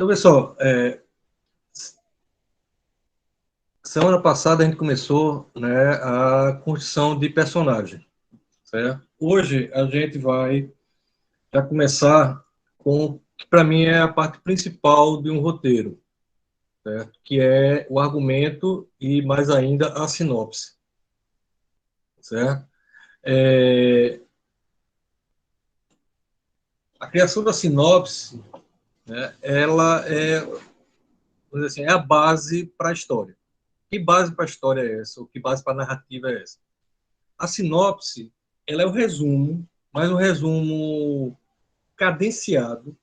Então, pessoal, semana passada a gente começou, né, a construção de personagem, certo? Hoje a gente vai já começar com o que para mim é a parte principal de um roteiro, certo? Que é o argumento e mais ainda a sinopse, certo? A criação da sinopse, né, ela vamos dizer assim, é a base para a história. Que base para a história é essa? Ou que base para a narrativa é essa? A sinopse, ela é o resumo, mas um resumo cadenciado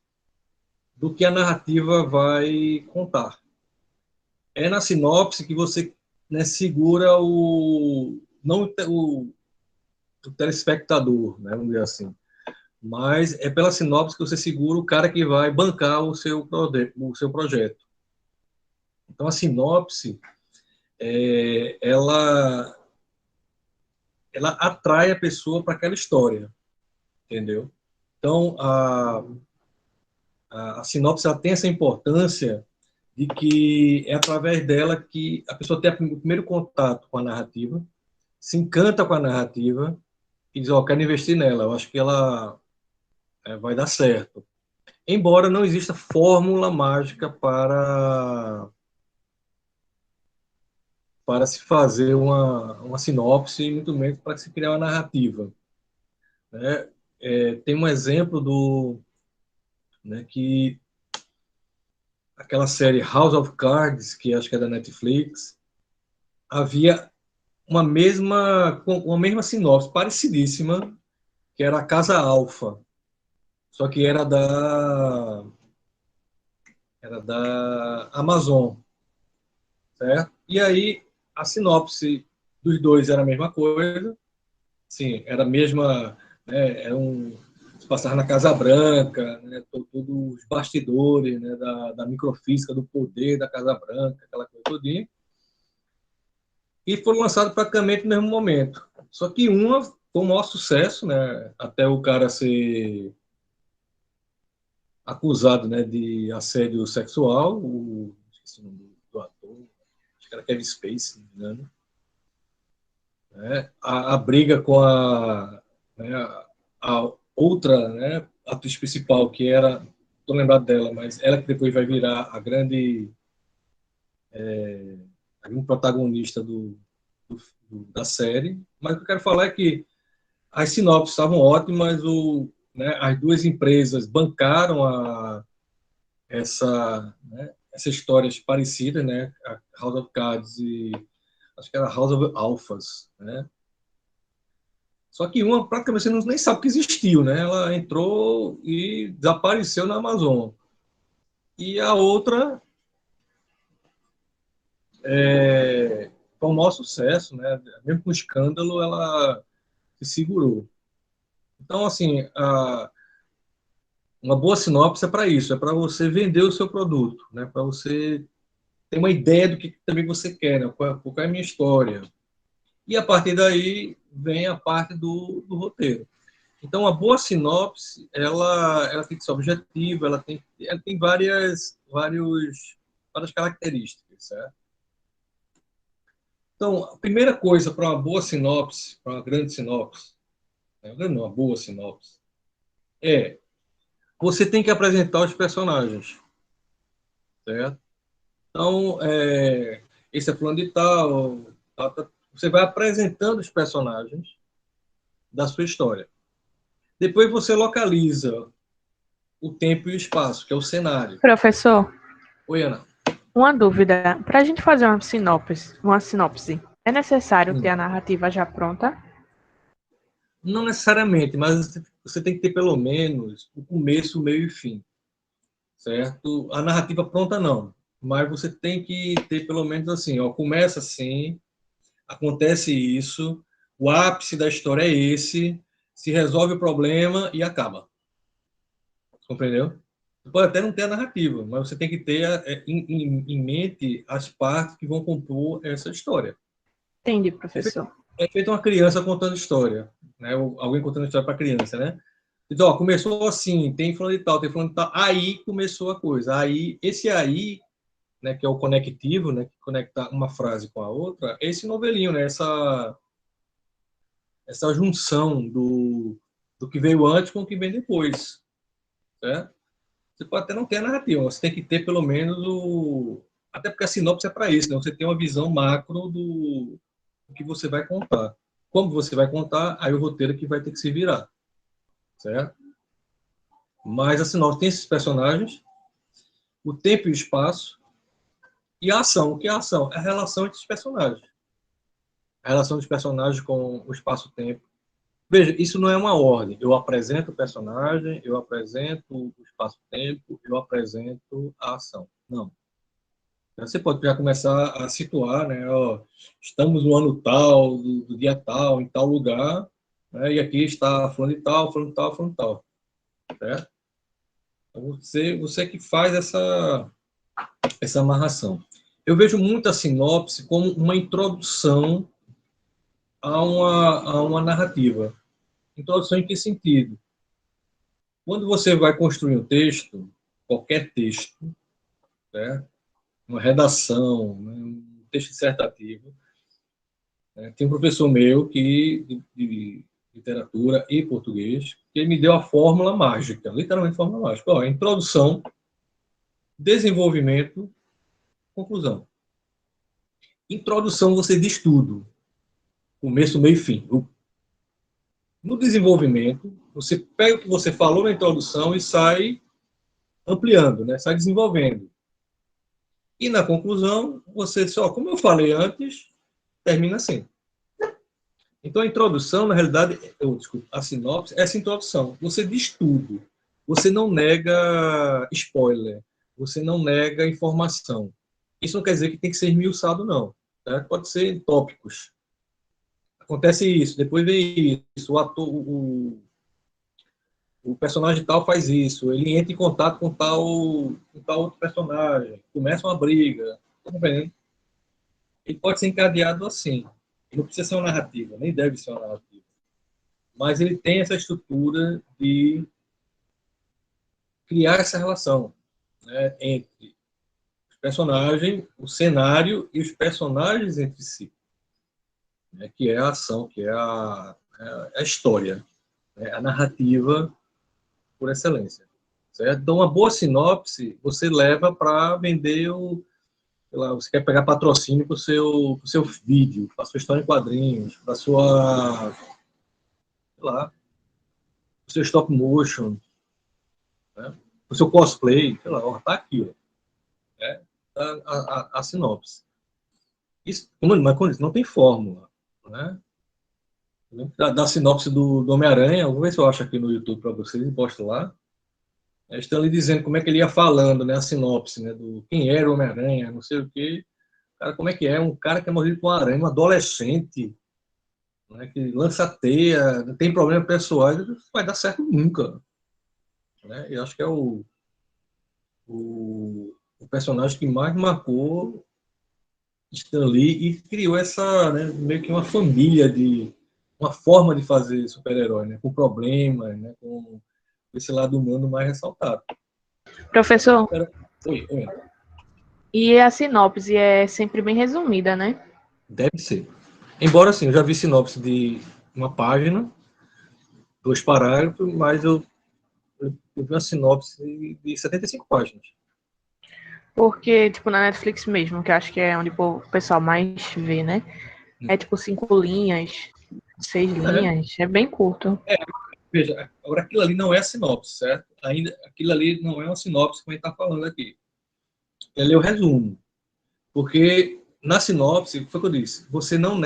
do que a narrativa vai contar. É na sinopse que você, né, segura não o telespectador, né, vamos dizer assim, mas é pela sinopse que você segura o cara que vai bancar o seu projeto. Então a sinopse, ela atrai a pessoa para aquela história, entendeu? Então a sinopse ela tem essa importância de que é através dela que a pessoa tem o primeiro contato com a narrativa, se encanta com a narrativa e diz, ó, quero investir nela, eu acho que ela vai dar certo. Embora não exista fórmula mágica para se fazer uma sinopse, muito menos para se criar uma narrativa, né? Tem um exemplo né, que aquela série House of Cards, que acho que é da Netflix, havia uma mesma sinopse, parecidíssima, que era a Casa Alfa, só que era da Amazon, certo? E aí a sinopse dos dois era a mesma coisa, sim, era a mesma, né, se passava na Casa Branca, né, todos os bastidores, né, da microfísica, do poder da Casa Branca, aquela coisa todinha, e foram lançados praticamente no mesmo momento. Só que uma foi um maior sucesso, né, até o cara ser acusado, né, de assédio sexual, esqueci o nome do ator, acho que era Kevin Spacey, se não me engano, né, a briga com né, a outra, né, atriz principal, que era, estou lembrado dela, mas ela que depois vai virar a grande protagonista da série. Mas o que eu quero falar é que as sinopses estavam ótimas, né, as duas empresas bancaram essas histórias parecidas, né, a House of Cards e acho que era House of Alphas, né? Só que uma praticamente você nem sabe que existiu, né? Ela entrou e desapareceu na Amazon. E a outra foi um maior sucesso, né? Mesmo com escândalo, ela se segurou. Então, assim, uma boa sinopse é para isso, é para você vender o seu produto, né? Para você ter uma ideia do que também você quer, né? Qual é a minha história. E a partir daí vem a parte do roteiro. Então, a boa sinopse, ela tem que ser objetiva, ela tem várias características, certo? Então, a primeira coisa para uma boa sinopse, para uma grande sinopse, não, uma boa sinopse, é você tem que apresentar os personagens, certo? Então, esse é fulano de tal, você vai apresentando os personagens da sua história. Depois você localiza o tempo e o espaço, que é o cenário. Professor, Oi, Ana. uma dúvida. Para a gente fazer uma sinopse, é necessário ter a narrativa já pronta? Não necessariamente, mas você tem que ter pelo menos o começo, o meio e fim, certo? A narrativa pronta não, mas você tem que ter pelo menos assim, ó, começa assim, acontece isso, o ápice da história é esse, se resolve o problema e acaba. Compreendeu? Você pode até não ter a narrativa, mas você tem que ter em mente as partes que vão compor essa história. Entendi, É feito, professor. é feito uma criança contando história, né? Ou alguém contando história para criança, né? Então, ó, começou assim, tem fulano de tal, tem fulano de tal. Aí começou a coisa. Aí, esse aí, né, que é o conectivo, né, que conecta uma frase com a outra, é esse novelinho, né, essa junção do que veio antes com o que vem depois, certo? Você pode até não ter a narrativa, você tem que ter pelo menos o... Até porque a sinopse é para isso, né? Você tem uma visão macro do que você vai contar. Como você vai contar, aí o roteiro que vai ter que se virar, certo? Mas a sinopse tem esses personagens, o tempo e o espaço, e a ação. O que é a ação? É a relação entre os personagens. A relação dos personagens com o espaço-tempo. Veja, isso não é uma ordem. Eu apresento o personagem, eu apresento o espaço-tempo, eu apresento a ação. Não. Você pode já começar a situar, né? Ó, estamos no ano tal, do dia tal, em tal lugar, né, e aqui está falando de tal, falando de tal, falando de tal. Certo? Então, você que faz essa amarração. Eu vejo muito a sinopse como uma introdução a uma narrativa. Introdução em que sentido? Quando você vai construir um texto, qualquer texto, né, uma redação, né, um texto dissertativo, né, tem um professor meu de literatura e português que ele me deu a fórmula mágica, literalmente fórmula mágica. Ó, introdução, desenvolvimento, conclusão. Introdução você diz tudo, começo, meio e fim. No desenvolvimento, você pega o que você falou na introdução e sai ampliando, né? Sai desenvolvendo. E na conclusão, você só, como eu falei antes, termina assim. Então a introdução, na realidade, desculpa, a sinopse é essa introdução. Você diz tudo. Você não nega spoiler. Você não nega informação. Isso não quer dizer que tem que ser esmiuçado, não. Tá? Pode ser em tópicos. Acontece isso, depois vem isso, o personagem tal faz isso, ele entra em contato com tal outro personagem, começa uma briga, tá compreendendo? Ele pode ser encadeado assim. Ele não precisa ser uma narrativa, nem deve ser uma narrativa. Mas ele tem essa estrutura de criar essa relação, né, entre os personagens, o cenário e os personagens entre si, né, que é a ação, que é a história, né, a narrativa por excelência. Certo? Então, uma boa sinopse você leva para vender sei lá, você quer pegar patrocínio para o seu vídeo, para a sua história em quadrinhos, para sua, sei lá, o seu stop motion, né? O seu cosplay, sei lá, tá aqui, ó, né? A sinopse. Isso, mas com isso, não tem fórmula, né? Da sinopse do Homem-Aranha, vou ver se eu acho aqui no YouTube para vocês e posto lá. Eles estão ali dizendo como é que ele ia falando, né? A sinopse, né? Do quem era o Homem-Aranha, não sei o quê. Cara, como é que é? Um cara que é mordido com uma aranha, um adolescente, né, que lança teia, não tem problema pessoal, não vai dar certo nunca. Né? Eu acho que é o personagem que mais marcou Stan Lee e criou essa, né, meio que uma família uma forma de fazer super-herói, né, com problemas, né, com esse lado humano mais ressaltado. Professor, Oi, oi. e a sinopse é sempre bem resumida, né? Deve ser. Embora, assim, eu já vi sinopse de uma página, 2 parágrafos, mas eu vi uma sinopse de 75 páginas. Porque, tipo, na Netflix mesmo, que eu acho que é onde o pessoal mais vê, né? É tipo 5 linhas, 6 linhas, é bem curto. Veja, agora aquilo ali não é a sinopse, certo? Ainda, aquilo ali não é uma sinopse que a gente está falando aqui. Ele é o resumo. Porque na sinopse, foi o que eu disse, você não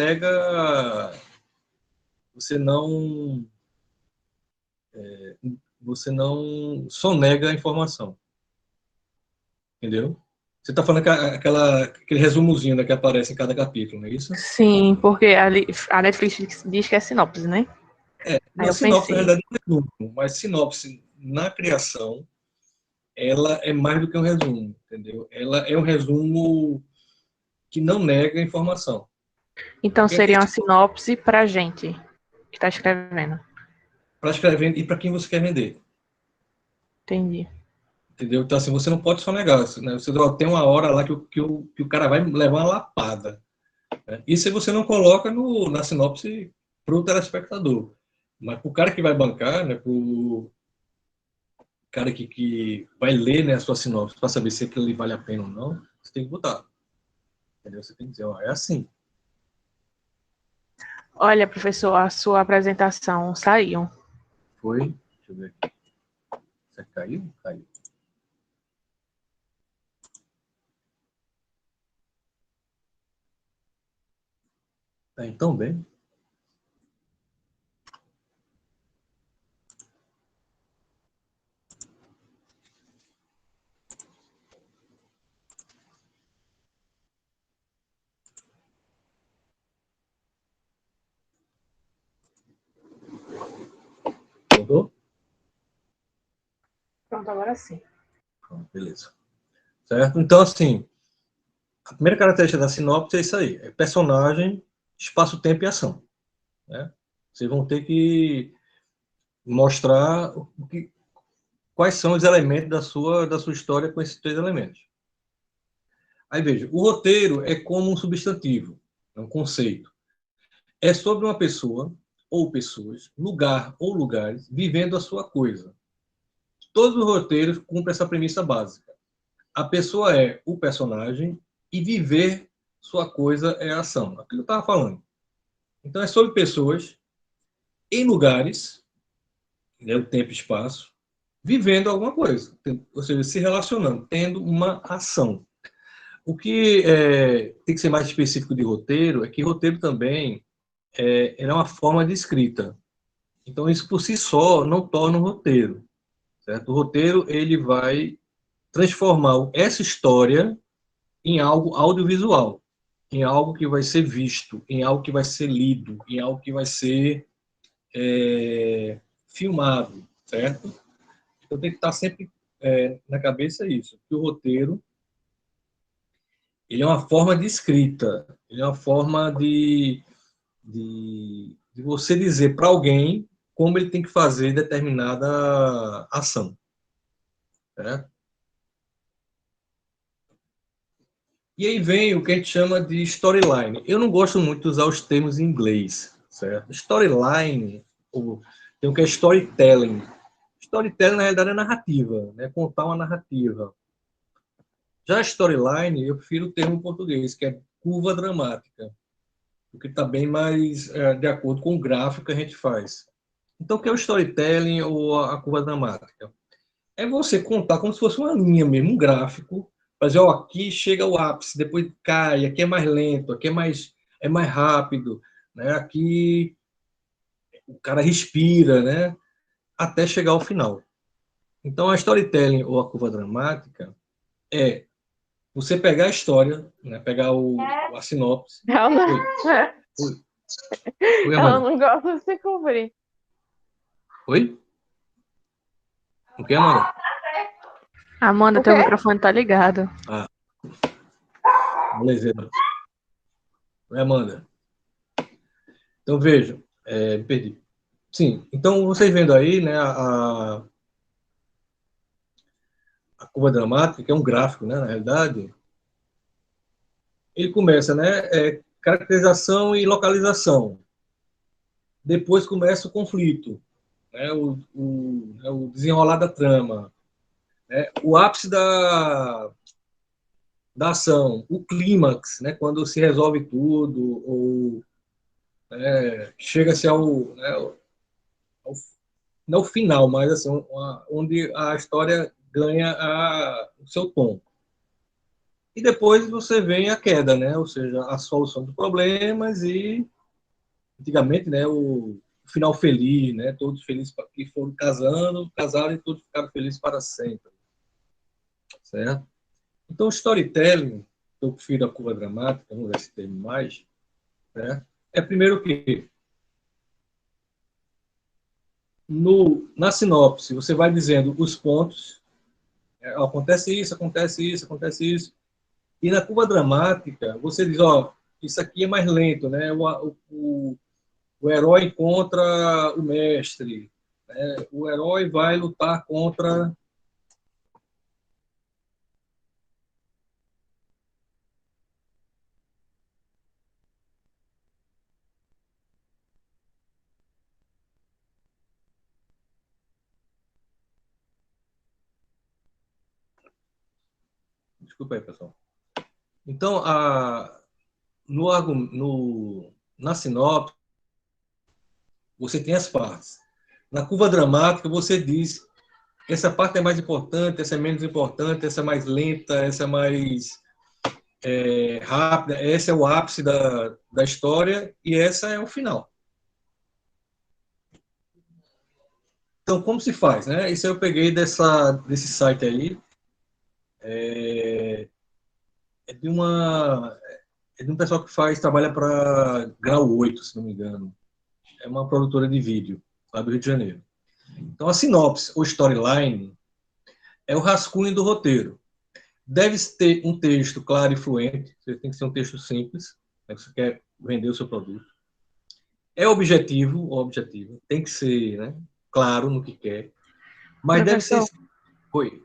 você não sonega a informação. Entendeu? Você está falando aquele resumozinho, né, que aparece em cada capítulo, não é isso? Sim, porque a Netflix diz que é sinopse, né? Aí Uma eu sinopse, na pensei. realidade, é um resumo, mas sinopse na criação, ela é mais do que um resumo, entendeu? Ela é um resumo que não nega a informação. Então Porque seria uma sinopse pra gente que tá escrevendo. para escrever e para quem você quer vender. Entendi. Entendeu? Então, assim, você não pode só negar. Né? Você tem uma hora lá que o cara vai levar uma lapada. Né? Isso aí você não coloca na sinopse para o telespectador. Mas para o cara que vai bancar, né, para o cara que vai ler, né, a sua sinopse para saber se aquilo ali vale a pena ou não, você tem que botar. Entendeu? Você tem que dizer, ó, é assim. Olha, professor, a sua apresentação saiu. Foi? Deixa eu ver aqui. Você caiu? Caiu. Tá, então bem. Voltou? Pronto, agora sim. Pronto, beleza. Certo? Então, assim, a primeira característica da sinopse é isso aí. É personagem, espaço, tempo e ação. Né? Vocês vão ter que mostrar quais são os elementos da sua história com esses três elementos. Aí, veja, o roteiro é como um substantivo, é um conceito. É sobre uma pessoa ou pessoas, lugar ou lugares, vivendo a sua coisa. Todos os roteiros cumprem essa premissa básica. A pessoa é o personagem e viver sua coisa é a ação. Aquilo que eu estava falando. Então, é sobre pessoas em lugares, né, o tempo e espaço, vivendo alguma coisa. Ou seja, se relacionando, tendo uma ação. O que tem que ser mais específico de roteiro é que roteiro também é uma forma de escrita. Então, isso por si só não torna um roteiro. Certo? O roteiro ele vai transformar essa história em algo audiovisual, em algo que vai ser visto, em algo que vai ser lido, em algo que vai ser filmado, certo? Então tem que estar sempre na cabeça isso, que o roteiro ele é uma forma de escrita, ele é uma forma de você dizer para alguém como ele tem que fazer determinada ação, certo? E aí vem o que a gente chama de storyline. Eu não gosto muito de usar os termos em inglês, certo? Storyline, tem o que é storytelling. Storytelling, na realidade, é narrativa, né? Contar uma narrativa. Já storyline, eu prefiro o termo em português, que é curva dramática, porque está bem mais de acordo com o gráfico que a gente faz. Então, o que é o storytelling ou a curva dramática? É você contar como se fosse uma linha mesmo, um gráfico, fazer, ó, aqui chega o ápice, depois cai, aqui é mais lento, aqui é mais rápido, né? Aqui o cara respira, né? Até chegar ao final. Então, a storytelling ou a curva dramática é você pegar a história, né? Pegar a sinopse. Ela não, Oi, oi, oi, ela Amanda. não gosta de se cobrir. Oi? O que, Amanda? Amanda, teu microfone tá ligado. Ah, beleza. Oi, Amanda. Então, veja, me perdi. Sim, então vocês vendo aí, né, a curva dramática, que é um gráfico, né, na realidade, ele começa, né, caracterização e localização. Depois começa o conflito, né, o desenrolar da trama, né, o ápice da ação, o clímax, né, quando se resolve tudo, ou chega-se ao não o final, mas assim, onde a história ganha o seu tom. E depois você vem a queda, né? Ou seja, a solução dos problemas e, antigamente, né, o final feliz, né? Todos felizes que foram casaram e todos ficaram felizes para sempre, certo? Então, o storytelling, eu prefiro a curva dramática, vamos ver esse termo mais, né? É primeiro que na sinopse você vai dizendo os pontos, acontece isso, acontece isso, acontece isso. E na curva dramática, você diz, ó, isso aqui é mais lento, né? O herói encontra o mestre, O herói vai lutar contra... Desculpa aí, pessoal. Então, na sinopse, você tem as partes. Na curva dramática, você diz que essa parte é mais importante, essa é menos importante, essa é mais lenta, essa é mais rápida, esse é o ápice da história e essa é o final. Então, como se faz, né? Isso eu peguei desse site aí, é de um pessoal que trabalha para Grau 8, se não me engano. É uma produtora de vídeo, lá do Rio de Janeiro. Então, a sinopse, ou storyline, é o rascunho do roteiro. Deve ter um texto claro e fluente, tem que ser um texto simples, né, que você quer vender o seu produto. É objetivo, tem que ser, né, claro no que quer, mas deve ser... Professor, Oi.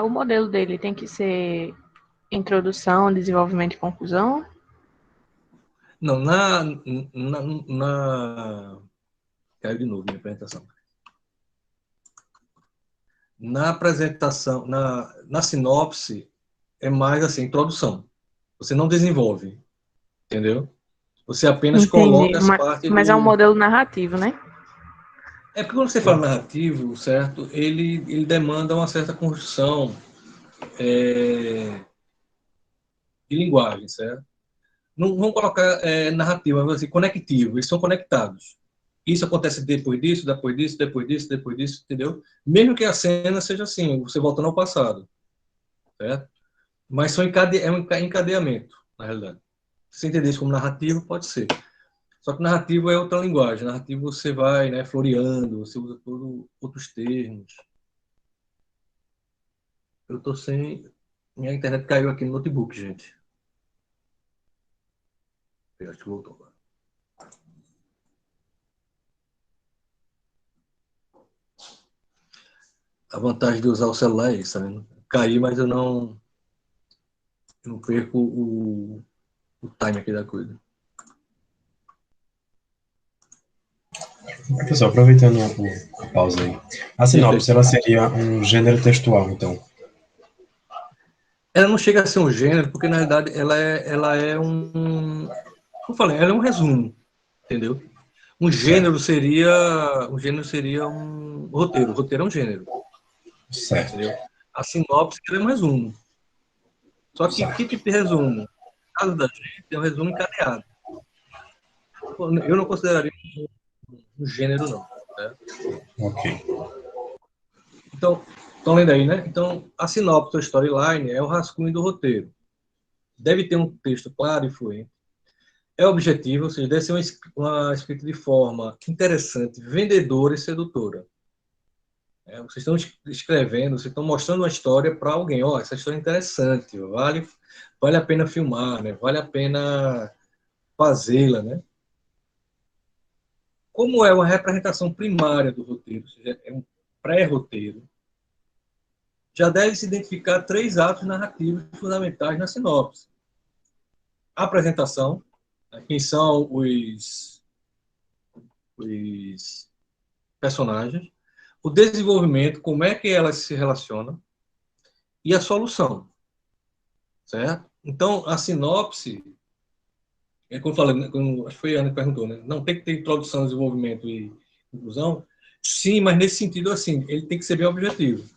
o modelo dele tem que ser introdução, desenvolvimento e conclusão? Não, caiu de novo minha apresentação. Na apresentação, na sinopse, é mais assim, introdução. Você não desenvolve, entendeu? Você apenas Entendi. coloca as partes Mas é um do... modelo narrativo, né? É porque quando você fala narrativo, certo? Ele demanda uma certa construção de linguagem, certo? Não vamos colocar narrativa, mas assim, conectivo. Eles são conectados. Isso acontece depois disso, depois disso, depois disso, depois disso, entendeu? Mesmo que a cena seja assim, você voltando ao passado, certo? Mas é um encadeamento, na realidade. Se você entender isso como narrativo, pode ser. Só que narrativo é outra linguagem. Narrativo você vai, né, floreando, você usa outros termos. Eu tô sem... Minha internet caiu aqui no notebook, gente. Eu acho que voltou agora. A vantagem de usar o celular é isso, né? Cair, mas eu não perco o time aqui da coisa. Professor, aproveitando a pausa aí, a sinopse, Perfeito. ela seria um gênero textual, então. Ela não chega a ser um gênero, porque na verdade ela é um... Como eu falei, ela é um resumo, entendeu? Certo, Um gênero seria um roteiro. O roteiro é um gênero, certo, entendeu? A sinopse é um resumo. Só que certo. tipo de resumo? No caso da gente, é um resumo encadeado. Eu não consideraria um gênero, não. Né? Ok. Então, estão lendo aí, né? Então, a sinopse ou storyline é o rascunho do roteiro. Deve ter um texto claro e fluente. É objetivo, ou seja, deve ser uma escrita de forma interessante, vendedora e sedutora. Vocês estão escrevendo, vocês estão mostrando uma história para alguém. Ó, essa história é interessante, vale a pena filmar, né? Vale a pena fazê-la, né? Como é uma representação primária do roteiro, ou seja, é um pré-roteiro, já deve se identificar três atos narrativos fundamentais na sinopse. A apresentação, né? Quem são os personagens, o desenvolvimento, como é que elas se relacionam, e a solução, certo? Então, a sinopse, como eu falei, acho que foi a Ana que perguntou, né? Não tem que ter introdução, desenvolvimento e conclusão? Sim, mas nesse sentido, assim, ele tem que ser bem objetivo.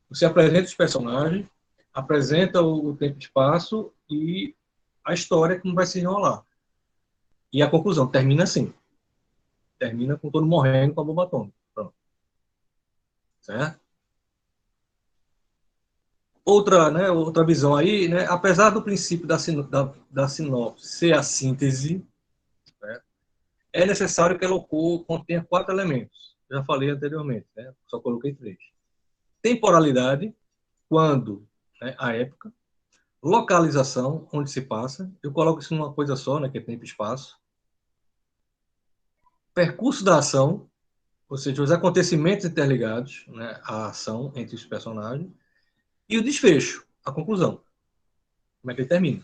Você apresenta os personagens, apresenta o tempo e espaço e a história como vai se enrolar. E a conclusão termina assim. Termina com todo morrendo com a bomba atômica. Pronto. Certo? Outra visão aí, né? Apesar do princípio da sinopse ser a síntese, né? É necessário que ela contenha quatro elementos. Já falei anteriormente, né? Só coloquei três. Temporalidade, quando, né? A época. Localização, onde se passa. Eu coloco isso numa coisa só, né? Que é tempo e espaço. Percurso da ação, ou seja, os acontecimentos interligados, né, a ação entre os personagens, e o desfecho, a conclusão. Como é que ele termina.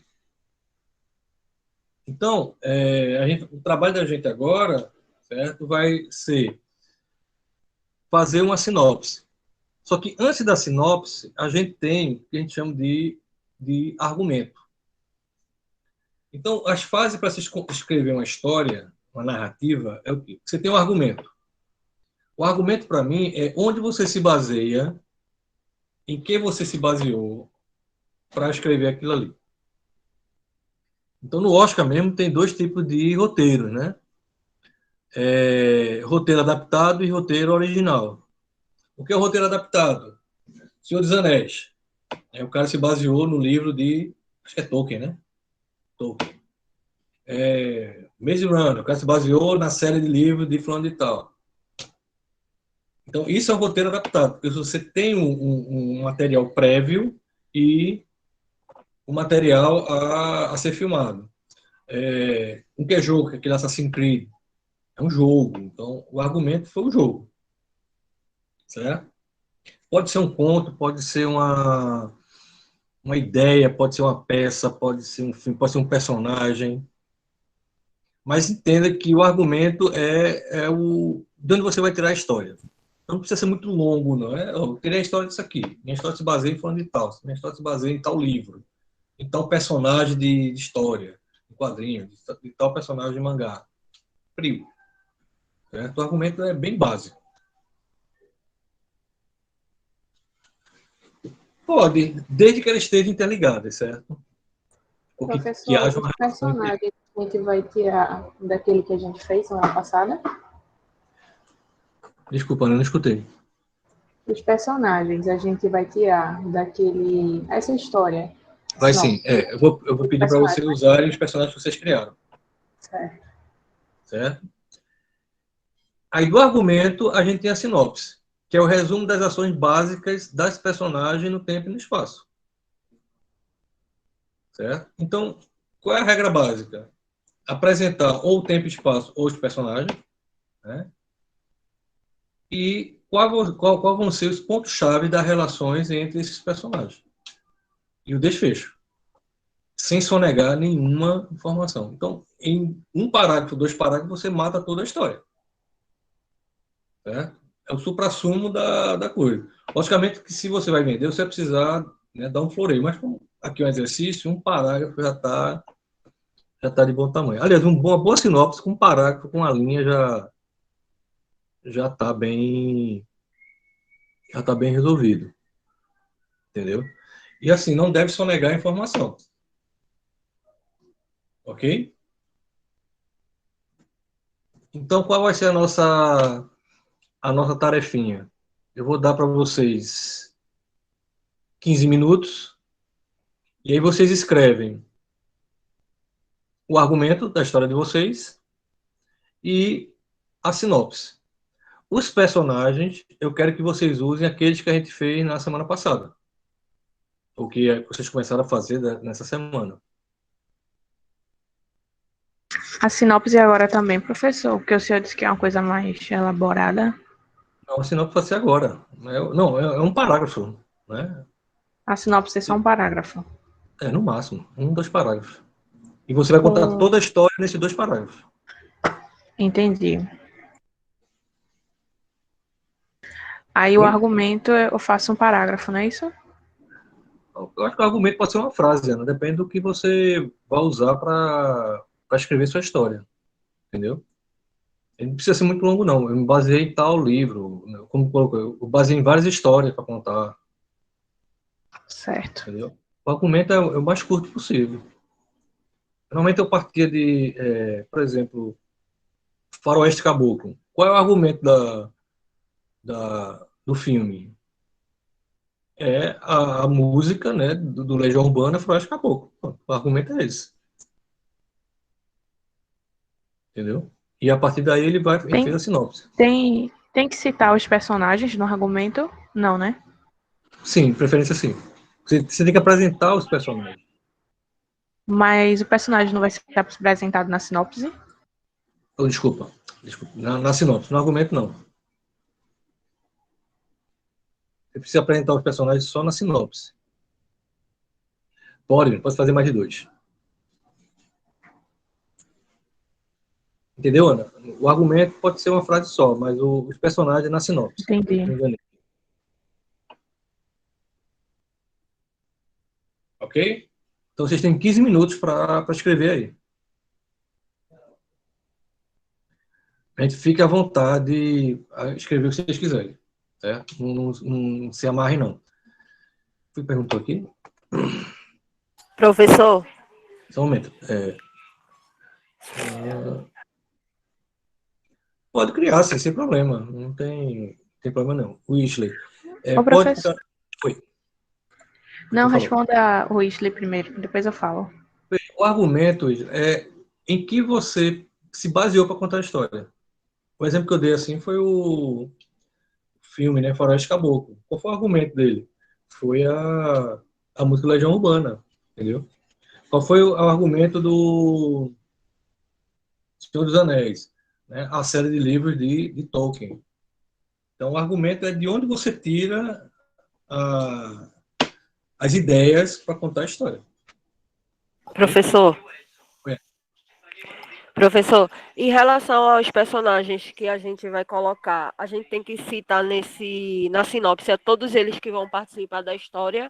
Então, o trabalho da gente agora, certo, vai ser fazer uma sinopse. Só que antes da sinopse, a gente tem o que a gente chama de argumento. Então, as fases para se escrever uma história, uma narrativa, é o quê? Você tem um argumento. O argumento, para mim, é onde você se baseia, em que você se baseou para escrever aquilo ali. Então, no Oscar mesmo, tem 2 tipos de roteiros, né? Roteiro adaptado e roteiro original. O que é o roteiro adaptado? Senhor dos Anéis. O cara se baseou no livro de... Acho que é Tolkien, né? Tolkien. Maze Runner. O cara se baseou na série de livros de fulano de tal. Então, isso é um roteiro adaptado, porque você tem um material prévio e um material a ser filmado. Um que é jogo, que é aquele Assassin's Creed. É um jogo. Então, o argumento foi o jogo. Certo? Pode ser um conto, pode ser uma ideia, pode ser uma peça, pode ser um filme, pode ser um personagem. Mas entenda que o argumento de onde você vai tirar a história. Não precisa ser muito longo, não é? Eu queria a história disso aqui. Minha história se baseia em fulano de tal. Minha história se baseia em tal livro. Em tal personagem de história, de quadrinho, de tal personagem de mangá. Frio. Certo? O argumento é bem básico. Pode, desde que ela esteja interligada, certo? Professor, que haja uma os personagens a gente vai tirar daquele que a gente fez semana passada? Desculpa, eu não escutei. Os personagens a gente vai tirar daquele... Essa história. Vai sim. Eu vou pedir para vocês usarem os personagens que vocês criaram. Certo. Certo? Aí, do argumento, a gente tem a sinopse, que é o resumo das ações básicas das personagens no tempo e no espaço. Certo? Então, qual é a regra básica? Apresentar ou o tempo e espaço ou os personagens, né? E qual vão ser os pontos-chave das relações entre esses personagens. E o desfecho. Sem sonegar nenhuma informação. Então, em 1 parágrafo, 2 parágrafos, você mata toda a história. Certo? É o suprassumo da coisa. Logicamente que se você vai vender, você vai precisar, né, dar um floreio. Mas como aqui é um exercício, 1 parágrafo já está de bom tamanho. Aliás, uma boa sinopse com 1 parágrafo, com uma linha, já está bem resolvido. Entendeu? E assim, não deve sonegar a informação. Ok? Então, qual vai ser a nossa tarefinha? Eu vou dar para vocês 15 minutos, e aí vocês escrevem o argumento da história de vocês e a sinopse. Os personagens, eu quero que vocês usem aqueles que a gente fez na semana passada. O que vocês começaram a fazer nessa semana. A sinopse agora também, professor, porque o senhor disse que é uma coisa mais elaborada. Não, a sinopse vai ser agora. É 1 parágrafo, né? A sinopse é só 1 parágrafo. No máximo, 1, 2 parágrafos. E você vai contar toda a história nesses 2 parágrafos. Entendi. Aí o argumento eu faço 1 parágrafo, não é isso? Eu acho que o argumento pode ser uma frase, Ana. Depende do que você vai usar para escrever sua história. Entendeu? Ele não precisa ser muito longo, não. Eu me baseei em tal livro. Como coloquei, eu baseei em várias histórias para contar. Certo. Entendeu? O argumento é o mais curto possível. Normalmente eu partia por exemplo, Faroeste Caboclo. Qual é o argumento do filme? É a música, né, do Legião Urbana, Faroeste Caboclo. O argumento é esse. Entendeu? E a partir daí ele fez a sinopse. Tem que citar os personagens no argumento? Não, né? Sim, preferência sim. Você tem que apresentar os personagens. Mas o personagem não vai ser apresentado na sinopse? Desculpa. Na sinopse. No argumento, não. Você precisa apresentar os personagens só na sinopse. Pode fazer mais de 2. Entendeu, Ana? O argumento pode ser uma frase só, mas os personagens na sinopse. Entendi. Ok? Então vocês têm 15 minutos para escrever aí. A gente fica à vontade a escrever o que vocês quiserem. Certo? Não se amarre, não. Fui perguntou aqui. Professor. Só um momento. Pode criar, sim, sem problema. Não tem problema, não. O Isley. Ô, Pode. professor. Oi. Não, responda o Isley primeiro, depois eu falo. O argumento é em que você se baseou para contar a história. O exemplo que eu dei assim foi o filme, né, Faroeste Caboclo. Qual foi o argumento dele? Foi a música Legião Urbana, entendeu? Qual foi o argumento do Senhor dos Anéis? Né? A série de livros de Tolkien. Então, o argumento é de onde você tira as ideias para contar a história. Professor. É. Professor, em relação aos personagens que a gente vai colocar, a gente tem que citar na sinopse a todos eles que vão participar da história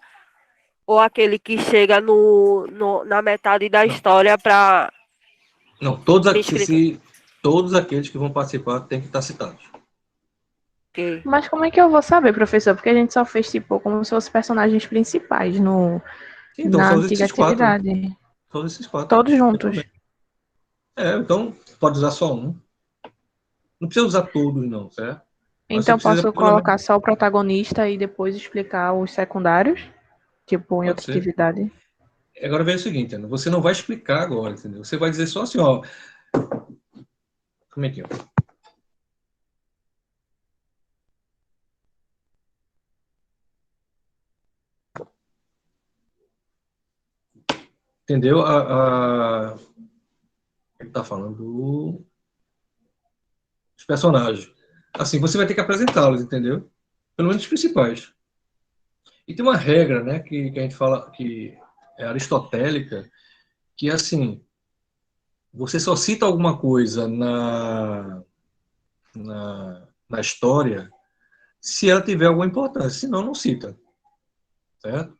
ou aquele que chega na metade da história para... Não, todos aqueles que vão participar têm que estar citados. Okay. Mas como é que eu vou saber, professor? Porque a gente só fez, tipo, como se fossem personagens principais Então, na só antiga esses 4. atividade. Só esses 4. Todos juntos. Então, pode usar só um. Não precisa usar todos, não, certo? Mas você Então, precisa, posso pelo colocar menos... só o protagonista e depois explicar os secundários? Tipo, em Pode outra ser. atividade. Agora vem o seguinte, Ana, você não vai explicar agora, entendeu? Você vai dizer só assim, ó. Como é que é? Entendeu? Ele tá falando dos personagens. Assim, você vai ter que apresentá-los, entendeu? Pelo menos os principais. E tem uma regra, né, que a gente fala que é aristotélica, que é assim, você só cita alguma coisa na história se ela tiver alguma importância, senão não cita, certo?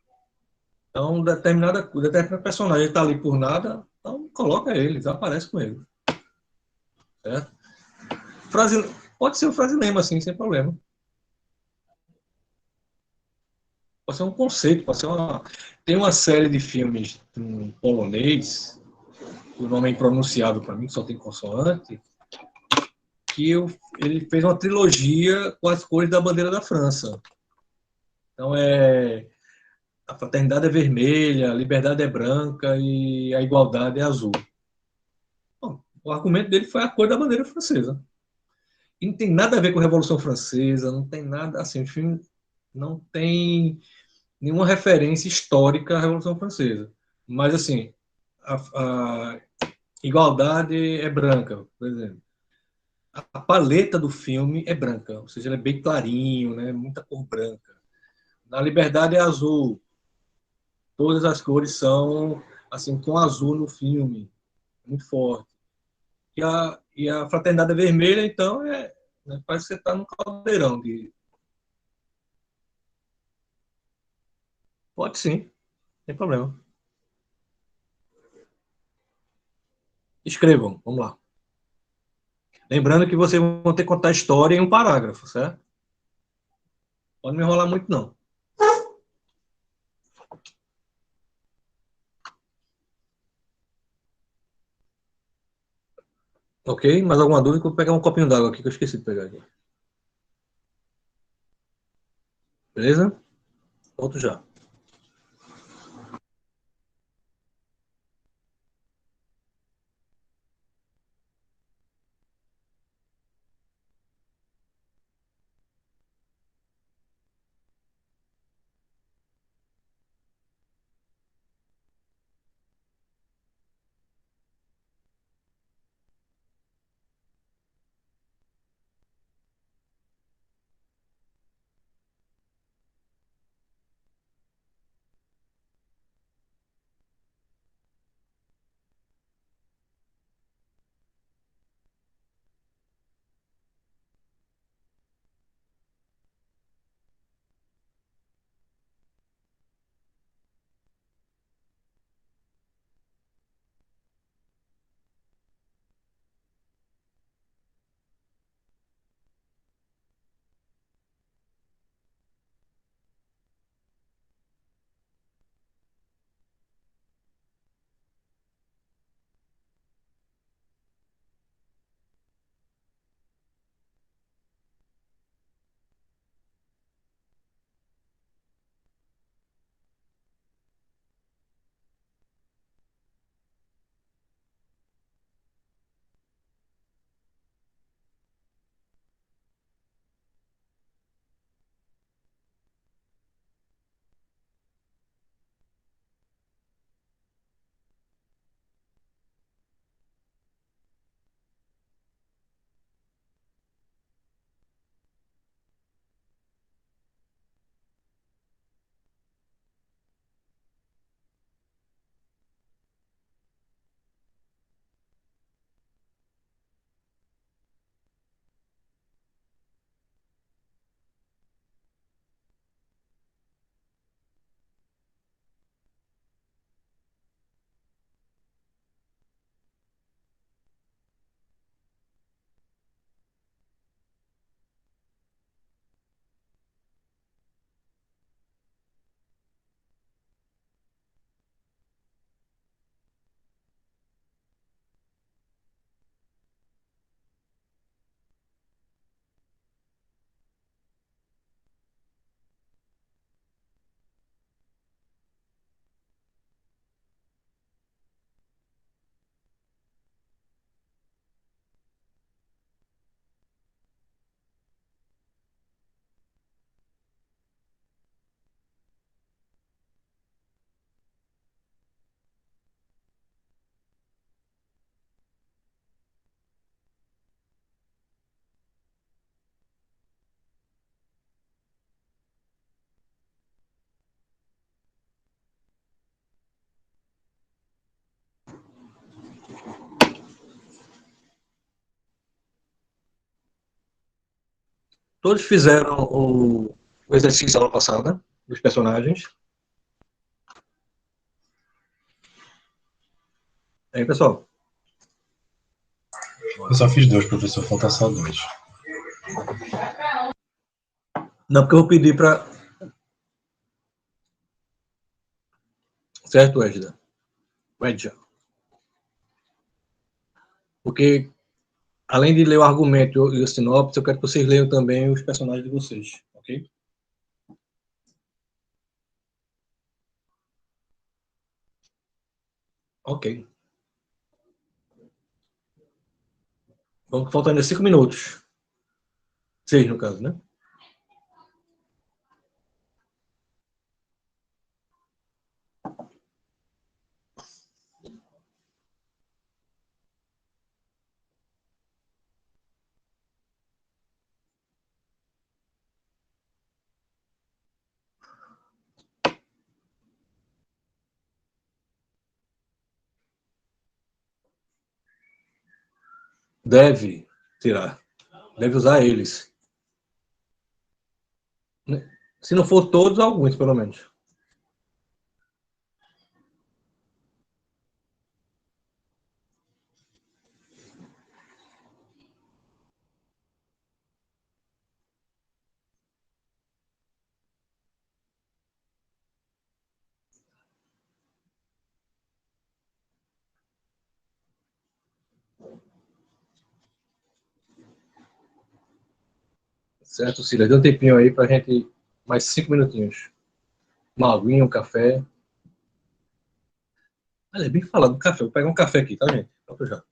Então, determinado personagem está ali por nada, então coloca ele, desaparece com ele, certo? Frase, pode ser um fraselema, assim, sem problema. Pode ser um conceito, pode ser uma... Tem uma série de filmes em polonês, o nome é impronunciável para mim, só tem consoante, que ele fez uma trilogia com as cores da bandeira da França. Então, a fraternidade é vermelha, a liberdade é branca e a igualdade é azul. Bom, o argumento dele foi a cor da bandeira francesa. E não tem nada a ver com a Revolução Francesa, não tem nada assim, o filme não tem nenhuma referência histórica à Revolução Francesa. Mas assim, a igualdade é branca, por exemplo. A paleta do filme é branca, ou seja, ele é bem clarinho, né? Muita cor branca. Na Liberdade é azul. Todas as cores são assim com azul no filme, muito forte. E a Fraternidade é vermelha, então né, parece que você está num caldeirão de... Pode sim, sem problema. Escrevam, vamos lá. Lembrando que vocês vão ter que contar a história em um parágrafo, certo? Pode me enrolar muito, não. Ok? Mais alguma dúvida? Eu vou pegar um copinho d'água aqui que eu esqueci de pegar aqui. Beleza? Volto já. Todos fizeram o exercício da aula passada, dos personagens. Aí, pessoal. Eu só fiz 2, professor, falta só 2. Não, porque eu vou pedir para... Certo, Edna? Edja. Porque, além de ler o argumento e o sinopse, eu quero que vocês leiam também os personagens de vocês, ok? Ok. Vamos faltando 5 minutos. 6, no caso, né? Deve tirar. Deve usar eles. Se não for todos, alguns, pelo menos. Certo, Cília? Dê um tempinho aí pra gente... Mais 5 minutinhos. Uma aguinha, um café. Olha, bem falado do café. Vou pegar um café aqui, tá, gente? Volto já.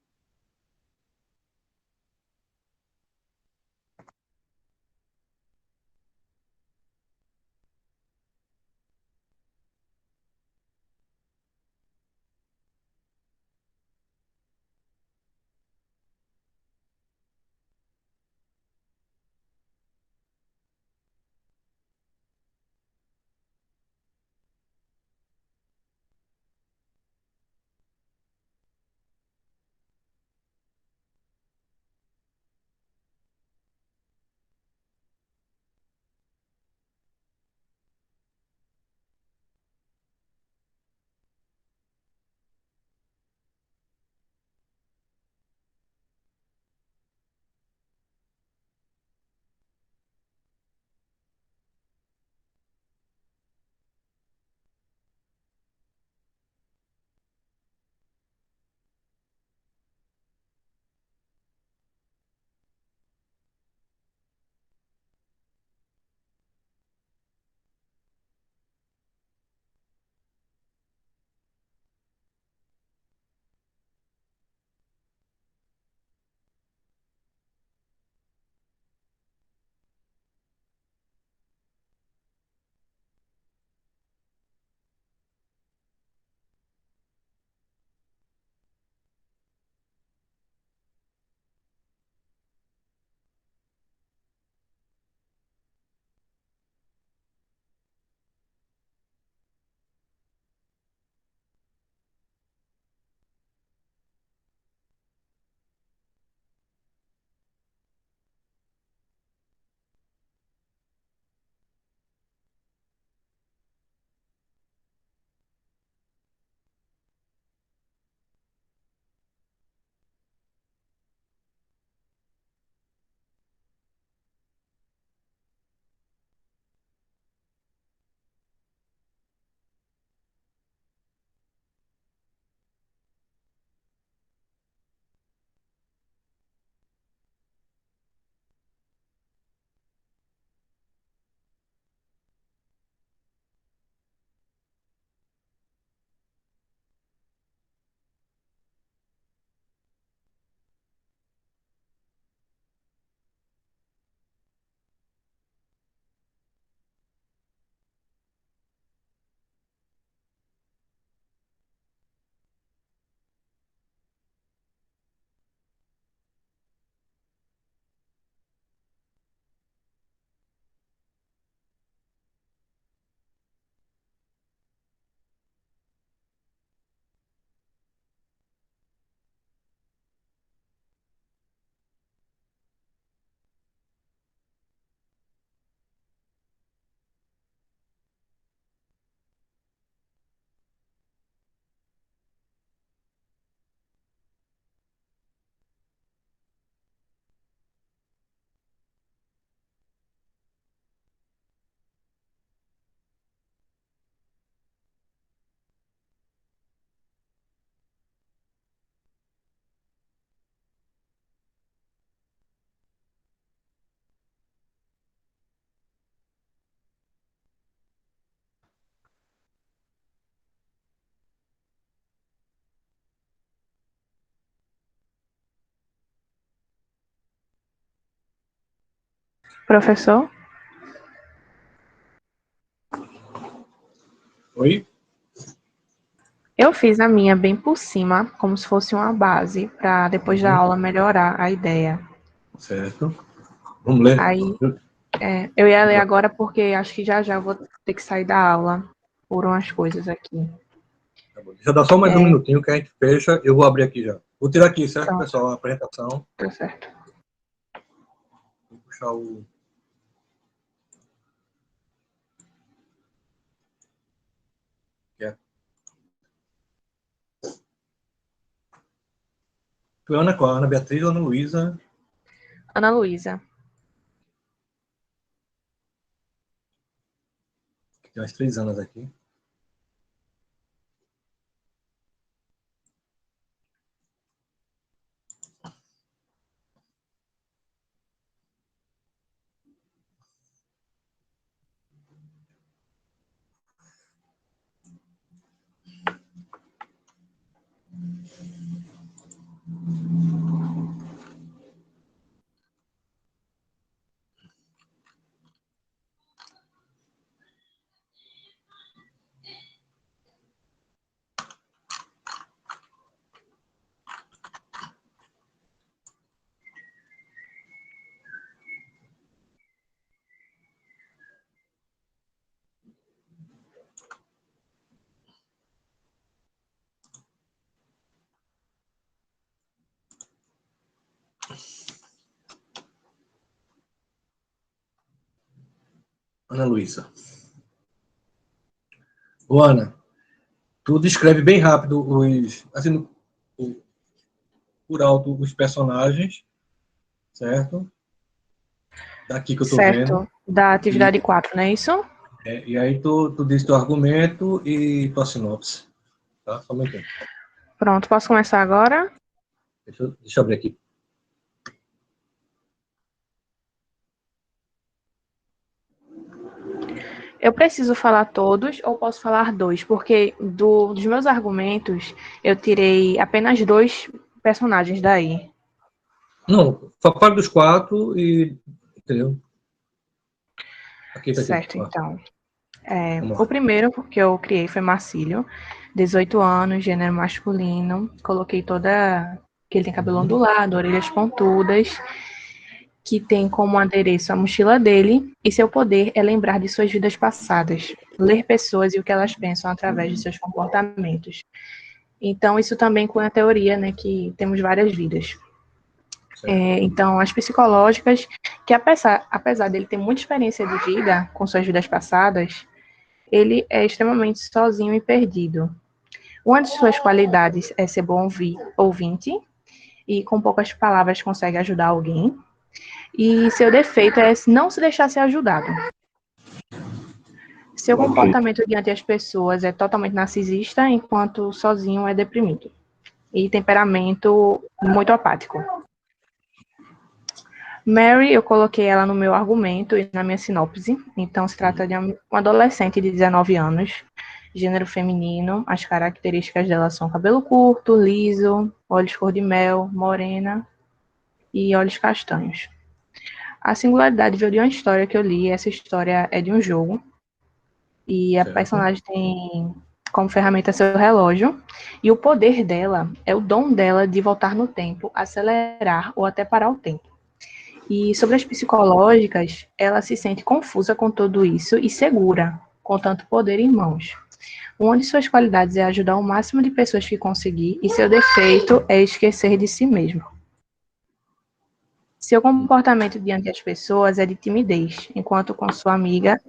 Professor? Oi? Eu fiz a minha bem por cima, como se fosse uma base, para depois da aula melhorar a ideia. Certo. Vamos ler. Aí, eu ia ler agora porque acho que já eu vou ter que sair da aula por umas coisas aqui. Tá bom. Deixa eu dar só mais um minutinho que a gente fecha. Eu vou abrir aqui já. Vou tirar aqui, certo, Pronto. pessoal? A apresentação. Tá certo. Vou puxar o... Foi Ana qual? Ana Beatriz ou Ana Luísa? Ana Luísa. Tem umas 3 anos aqui. Ana Luísa. Ô, Ana, tu descreve bem rápido assim, por alto os personagens, certo? Daqui que eu tô vendo. Certo. Da atividade 4, não é isso? E aí tu diz teu argumento e tua sinopse. Tá? Só um minutinho. Pronto, posso começar agora? Deixa eu abrir aqui. Eu preciso falar todos ou posso falar dois? Porque dos meus argumentos, eu tirei apenas 2 personagens daí. Não, fala dos 4 e... Entendeu? Aqui tá aqui. Certo, então. Vamos O lá. primeiro que eu criei foi Marcílio, 18 anos, gênero masculino. Coloquei toda... que ele tem cabelo ondulado, orelhas pontudas, que tem como adereço a mochila dele, e seu poder é lembrar de suas vidas passadas, ler pessoas e o que elas pensam através de seus comportamentos. Então, isso também com a teoria, né, que temos várias vidas. Então, as psicológicas, que apesar dele ter muita experiência de vida com suas vidas passadas, ele é extremamente sozinho e perdido. Uma de suas qualidades é ser bom ouvinte, e com poucas palavras consegue ajudar alguém. E seu defeito é não se deixar ser ajudado. Seu comportamento diante das pessoas é totalmente narcisista, enquanto sozinho é deprimido. E temperamento muito apático. Mary, eu coloquei ela no meu argumento e na minha sinopse. Então, se trata de uma adolescente de 19 anos, gênero feminino. As características dela são cabelo curto, liso, olhos cor de mel, morena e olhos castanhos. A singularidade veio de uma história que eu li. Essa história é de um jogo. E a personagem tem como ferramenta seu relógio. E o poder dela é o dom dela de voltar no tempo, acelerar ou até parar o tempo. E sobre as psicológicas, ela se sente confusa com tudo isso e segura, com tanto poder em mãos. Uma de suas qualidades é ajudar o máximo de pessoas que conseguir, e seu defeito é esquecer de si mesmo. Seu comportamento diante das pessoas é de timidez, enquanto com sua amiga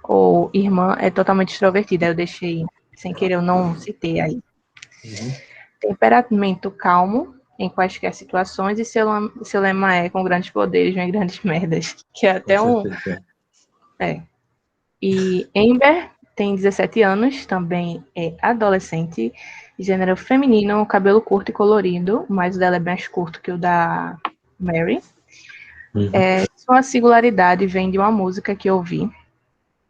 ou irmã é totalmente extrovertida. Eu deixei, sem querer, eu não citei aí. Temperamento calmo em quaisquer situações, e seu lema é: com grandes poderes vem grandes merdas, que é até um... E Amber tem 17 anos, também é adolescente, gênero feminino, cabelo curto e colorido, mas o dela é mais curto que o da Mary. Sua singularidade vem de uma música que eu vi.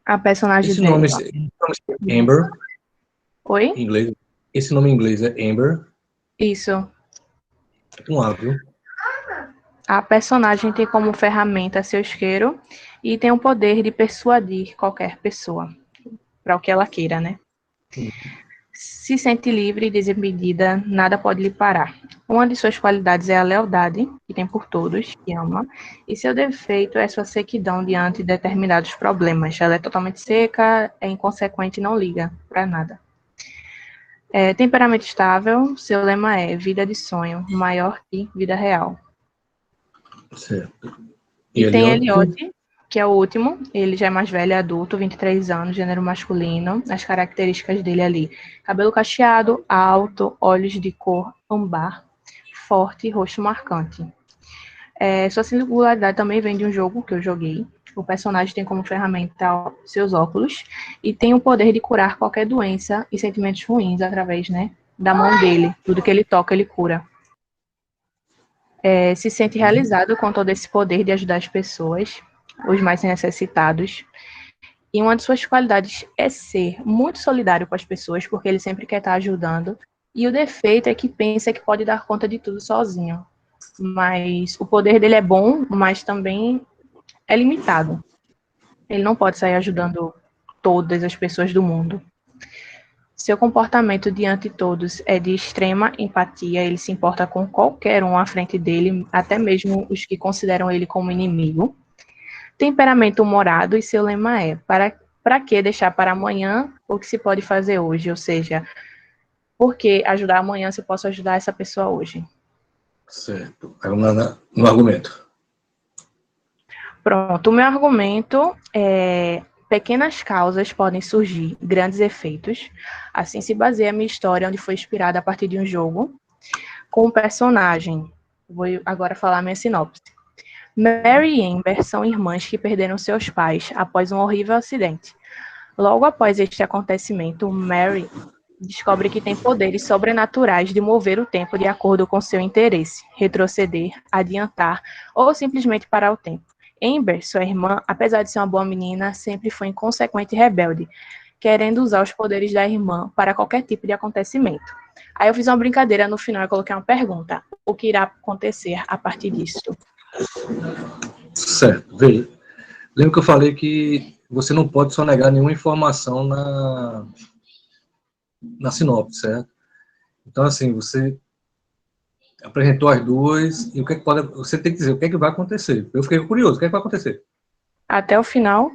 A personagem Esse dela... nome é Amber? Oi? Em inglês. Esse nome em inglês é Amber? Isso. Um A, viu? A personagem tem como ferramenta seu isqueiro e tem o poder de persuadir qualquer pessoa para o que ela queira, né? Se sente livre e desimpedida, nada pode lhe parar. Uma de suas qualidades é a lealdade, que tem por todos, que ama, e seu defeito é sua sequidão diante de determinados problemas. Ela é totalmente seca, é inconsequente e não liga para nada. Temperamento estável, seu lema é vida de sonho, maior que vida real. Certo. E tem Elliot? Elliot, que é o último, ele já é mais velho, é adulto, 23 anos, gênero masculino. As características dele ali: cabelo cacheado, alto, olhos de cor âmbar, forte, rosto marcante. Sua singularidade também vem de um jogo que eu joguei. O personagem tem como ferramenta seus óculos e tem o poder de curar qualquer doença e sentimentos ruins através, né, da mão dele. Tudo que ele toca, ele cura. Se sente realizado com todo esse poder de ajudar as pessoas, os mais necessitados. E uma de suas qualidades é ser muito solidário com as pessoas, porque ele sempre quer estar ajudando. E o defeito é que pensa que pode dar conta de tudo sozinho. Mas o poder dele é bom, mas também é limitado. Ele não pode sair ajudando todas as pessoas do mundo. Seu comportamento diante de todos é de extrema empatia, ele se importa com qualquer um à frente dele, até mesmo os que consideram ele como inimigo. Temperamento humorado e seu lema é: para que deixar para amanhã o que se pode fazer hoje? Ou seja, por que ajudar amanhã se eu posso ajudar essa pessoa hoje? Certo. Aí vamos lá no argumento. Pronto, o meu argumento é: pequenas causas podem surgir grandes efeitos. Assim se baseia a minha história, onde foi inspirada a partir de um jogo, com o personagem. Vou agora falar a minha sinopse. Mary e Amber são irmãs que perderam seus pais após um horrível acidente. Logo após este acontecimento, Mary descobre que tem poderes sobrenaturais de mover o tempo de acordo com seu interesse, retroceder, adiantar ou simplesmente parar o tempo. Amber, sua irmã, apesar de ser uma boa menina, sempre foi inconsequente e rebelde, querendo usar os poderes da irmã para qualquer tipo de acontecimento. Aí eu fiz uma brincadeira no final e coloquei uma pergunta: o que irá acontecer a partir disso? Certo. Veja, lembra que eu falei que você não pode só negar nenhuma informação na sinopse, certo? Então, assim, você apresentou as duas e o que, é que pode. Você tem que dizer o que é que vai acontecer. Eu fiquei curioso, o que é que vai acontecer? Até o final.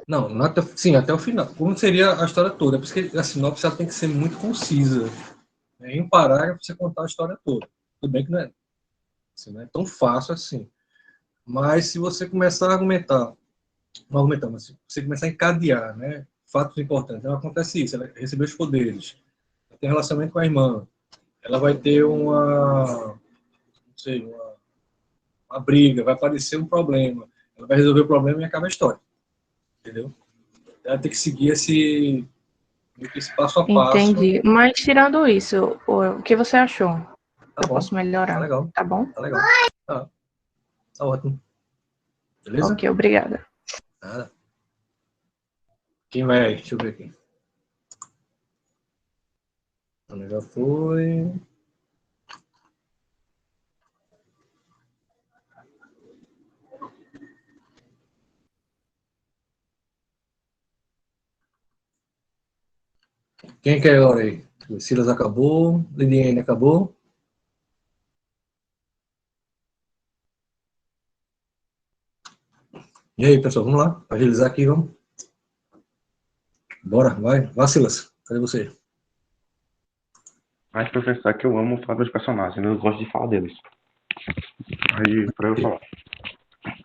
Não, sim, até o final. Como seria a história toda? Por isso que a sinopse ela tem que ser muito concisa. Né? Em um parágrafo você contar a história toda. Tudo bem que assim, não é tão fácil assim. Mas se você começar a argumentar, não argumentar, mas se você começar a encadear, né? Fatos importantes. Então, acontece isso, ela recebeu os poderes, ela tem relacionamento com a irmã, ela vai ter não sei, uma briga, vai aparecer um problema, ela vai resolver o problema e acaba a história. Entendeu? Ela tem que seguir esse passo a passo. Entendi. Mas tirando isso, o que você achou? Tá Eu bom, posso tá melhorar, legal, tá bom? tá legal. Tá ótimo. Beleza? Ok, obrigada. Nada. Quem vai aí? Deixa eu ver aqui. Já foi. Quem quer agora aí? O Silas acabou, Lidiane acabou. E aí, pessoal, vamos lá, agilizar aqui, vamos. Bora, vai. Vá, Silas, cadê você? Mas, professor, é que eu amo falar dos personagens, eu gosto de falar deles. Aí, pra eu falar.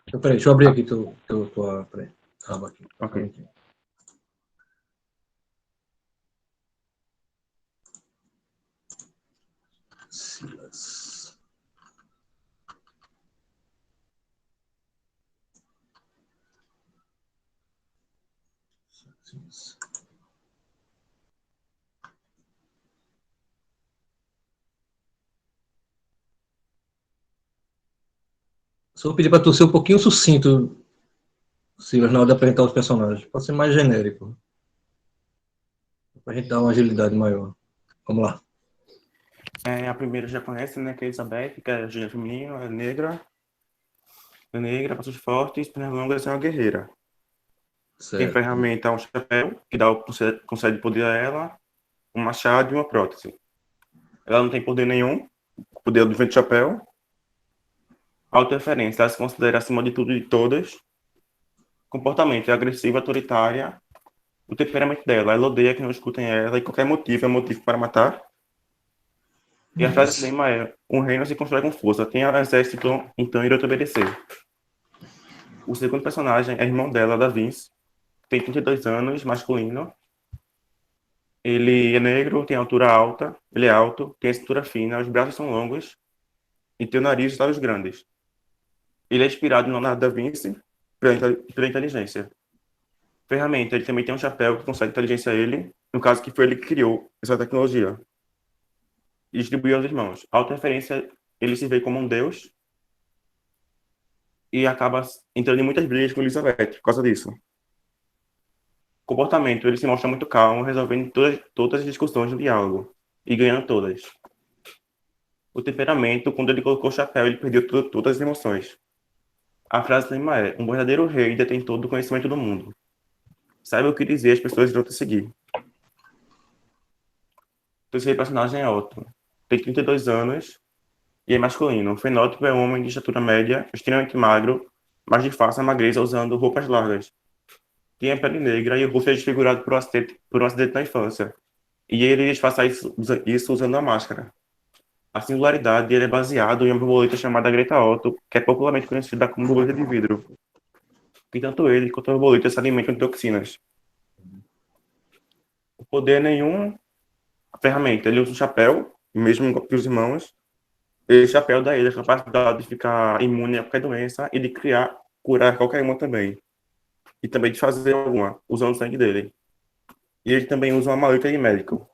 Então, peraí, deixa eu abrir aqui tua peraí, aba aqui. Ok. Silas. Só vou pedir para tu ser um pouquinho sucinto, Silas, na hora de apresentar os personagens. Pode ser mais genérico, para a gente dar uma agilidade maior. Vamos lá. A primeira já conhece, né? Que é a Elizabeth, que é gênero feminino, é negra. É negra, passos fortes, pernas longas é uma guerreira. Tem Certo. ferramenta, um chapéu, que concede poder a ela, um machado e uma prótese. Ela não tem poder nenhum, poder do vento chapéu. Autorreferência, ela se considera acima de tudo e de todas. Comportamento é agressiva, autoritária. O temperamento dela, ela odeia que não escutem ela e qualquer motivo é motivo para matar. E a frase de lema é: um reino se constrói com força, tenha exército, então irá te obedecer. O segundo personagem é irmão dela, da Vince, tem 32 anos, masculino. Ele é negro, tem altura alta, ele é alto, tem a cintura fina, os braços são longos e tem o nariz e olhos grandes. Ele é inspirado no Leonardo da Vinci pela inteligência. Ferramenta, ele também tem um chapéu que concede inteligência a ele, no caso que foi ele que criou essa tecnologia. E distribuiu aos irmãos. Autorreferência, ele se vê como um deus e acaba entrando em muitas brigas com Elizabeth por causa disso. Comportamento, ele se mostra muito calmo, resolvendo todas as discussões no diálogo e ganhando todas. O temperamento, quando ele colocou o chapéu, ele perdeu todas as emoções. A frase lema é: um verdadeiro rei detém todo o conhecimento do mundo. Saiba o que dizer, as pessoas irão te seguir. O terceiro personagem é Otto. Tem 32 anos e é masculino. O fenótipo é um homem de estatura média, extremamente magro, mas de face magreza, usando roupas largas. Tem a pele negra e o rosto é desfigurado por um acidente na infância. E ele disfarça isso usando a máscara. A singularidade dele é baseado em uma borboleta chamada Greta Otto, que é popularmente conhecida como borboleta de vidro. E tanto ele quanto a borboleta se alimentam de toxinas. O poder nenhum ferramenta. Ele usa um chapéu, mesmo que os irmãos. Esse chapéu dá a ele a capacidade de ficar imune a qualquer doença e de curar qualquer uma também. E também de fazer alguma, usando o sangue dele. E ele também usa uma maleta de médico.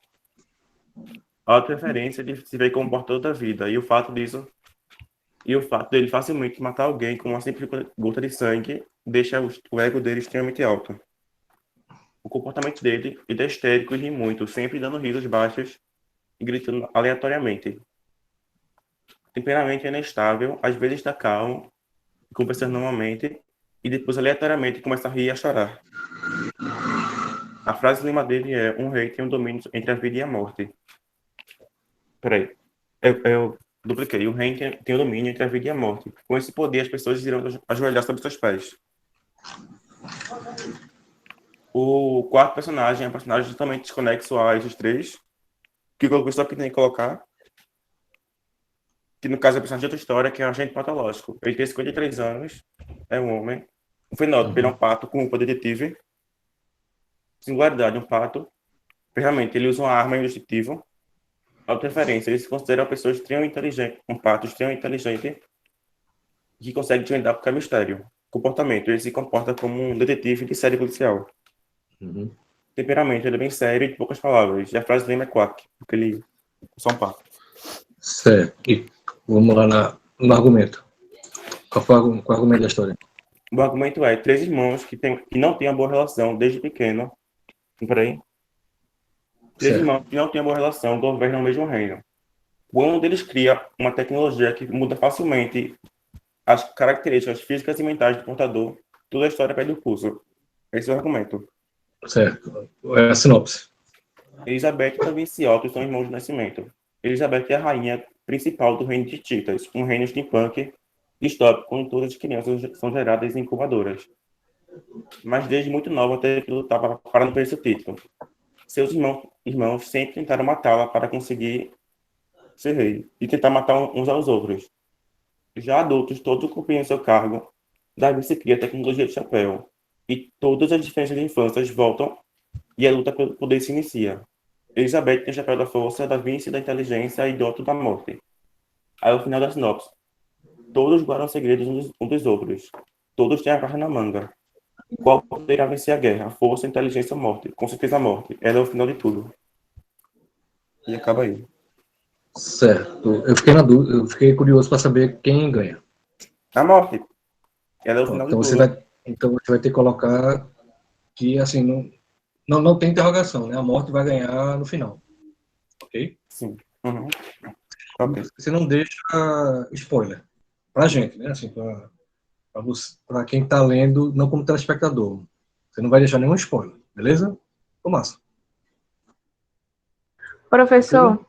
A outra referência de se ver como portador da vida. E o fato dele facilmente matar alguém com uma simples gota de sangue deixa o ego dele extremamente alto. O comportamento dele é histérico e ri muito, sempre dando risos baixos e gritando aleatoriamente. Temperamento é instável, às vezes está calmo, conversando normalmente, e depois aleatoriamente começa a rir e a chorar. A frase lema dele é: um rei tem um domínio entre a vida e a morte. Peraí, eu dupliquei. O rei tem o domínio entre a vida e a morte. Com esse poder, as pessoas irão ajoelhar sobre seus pés. O quarto personagem é um personagem totalmente desconexo a esses três, que colocou só que tem que colocar, que no caso é o personagem de outra história, que é um agente patológico. Ele tem 53 anos, é um homem. O fenótipo, ele é um pato com roupa detetive. Singularidade, um pato. Ferramenta, ele usa uma arma indestrutível. Autorreferência, ele se considera uma pessoa extremamente inteligente, um pato extremamente inteligente, que consegue desvendar qualquer mistério. Comportamento, ele se comporta como um detetive de série policial. Temperamento, ele é bem sério e de poucas palavras. E a frase lema é quack, porque ele é só um pato. Certo. E vamos lá no argumento. Qual foi o argumento da história? O argumento é: três irmãos que não têm uma boa relação desde pequeno. Peraí. Três irmãos que não têm uma boa relação governam o mesmo reino. Um deles cria uma tecnologia que muda facilmente as características físicas e mentais do portador. Toda a história perde o curso. Esse é o argumento. Certo. É a sinopse. Elizabeth e Vinci Otto são irmãos de nascimento. Elizabeth é a rainha principal do reino de Titas, um reino steampunk distópico onde todas as crianças são geradas em incubadoras. Mas desde muito nova teve que lutar para não perder seu título. Seus irmãos sempre tentaram matá-la para conseguir ser rei e tentar matar uns aos outros. Já adultos, todos cumprindo seu cargo, Davi se cria a tecnologia de chapéu e todas as diferenças de infância voltam e a luta pelo poder se inicia. Elizabeth tem o chapéu da força, da Vinci da inteligência e Otto da morte. Aí ao final da sinopse, todos guardam segredos uns dos outros. Todos têm a carta na manga. Qual poderá vencer a guerra? A força, a inteligência ou a morte? Com certeza a morte. Ela é o final de tudo. E acaba aí. Certo. Eu fiquei na dúvida, eu fiquei curioso para saber quem ganha. A morte. Ela é o final Então de você tudo. vai ter que colocar que assim não tem interrogação, né? A morte vai ganhar no final. Ok? Sim. Uhum. Ok. Você não deixa spoiler pra gente, né? Assim, para quem está lendo, não como telespectador. Você não vai deixar nenhum spoiler, beleza? Ô, massa. Professor,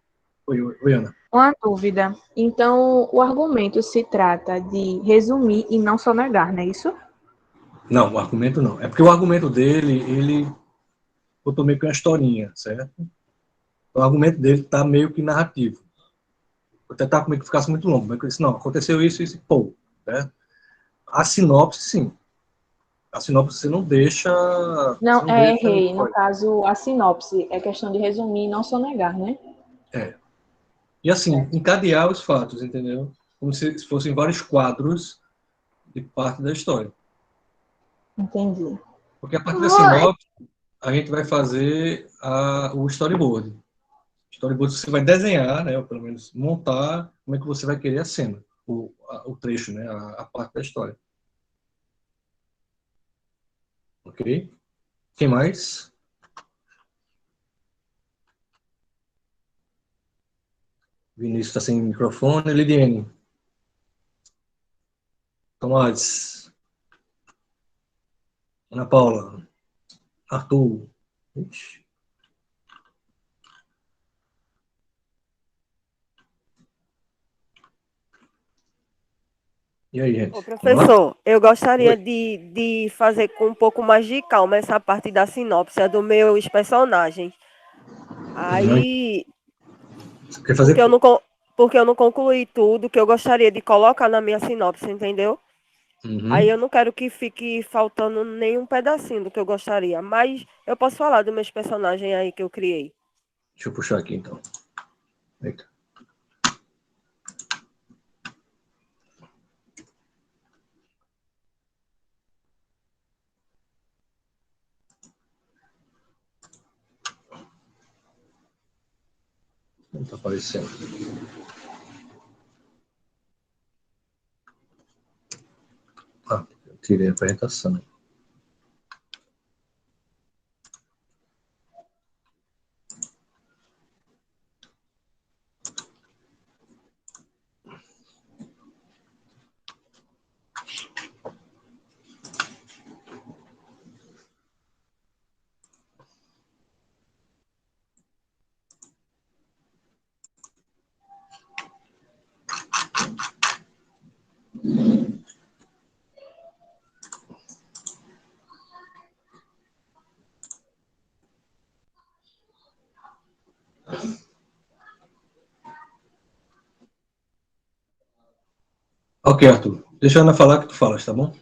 Oi, Ana. uma dúvida. Então, o argumento se trata de resumir e não sonegar, não é isso? Não, o argumento não. É porque o argumento dele, ele botou meio que uma historinha, certo? O argumento dele está meio que narrativo. Vou tentar comigo que ficasse muito longo, mas eu disse, não, aconteceu isso, pô. Né? A sinopse, sim. A sinopse você não deixa. Você Não, não deixa. errei. No caso, a sinopse é questão de resumir e não sonegar, né? É. E assim, encadear os fatos, entendeu? Como se fossem vários quadros de parte da história. Entendi. Porque a partir da sinopse, a gente vai fazer o storyboard. Storyboard você vai desenhar, né, ou pelo menos montar como é que você vai querer a cena, o trecho, né, a parte da história. Ok? Quem mais? Vinícius está sem microfone. Lidiane. Tomás. Ana Paula. Arthur. Ixi. E aí, gente? Ô, professor, eu gostaria Oi. de fazer com um pouco mais de calma essa parte da sinopse dos meus personagens. Aí, Quer porque fazer? porque eu não concluí tudo que eu gostaria de colocar na minha sinopse, entendeu? Aí Uhum. eu não quero que fique faltando nenhum pedacinho do que eu gostaria, mas eu posso falar dos meus personagens aí que eu criei. Deixa eu puxar aqui, então. Eita. Não está aparecendo. Ah, eu tirei a apresentação. Ok, Arthur. Deixa a Ana falar que tu falas, tá bom?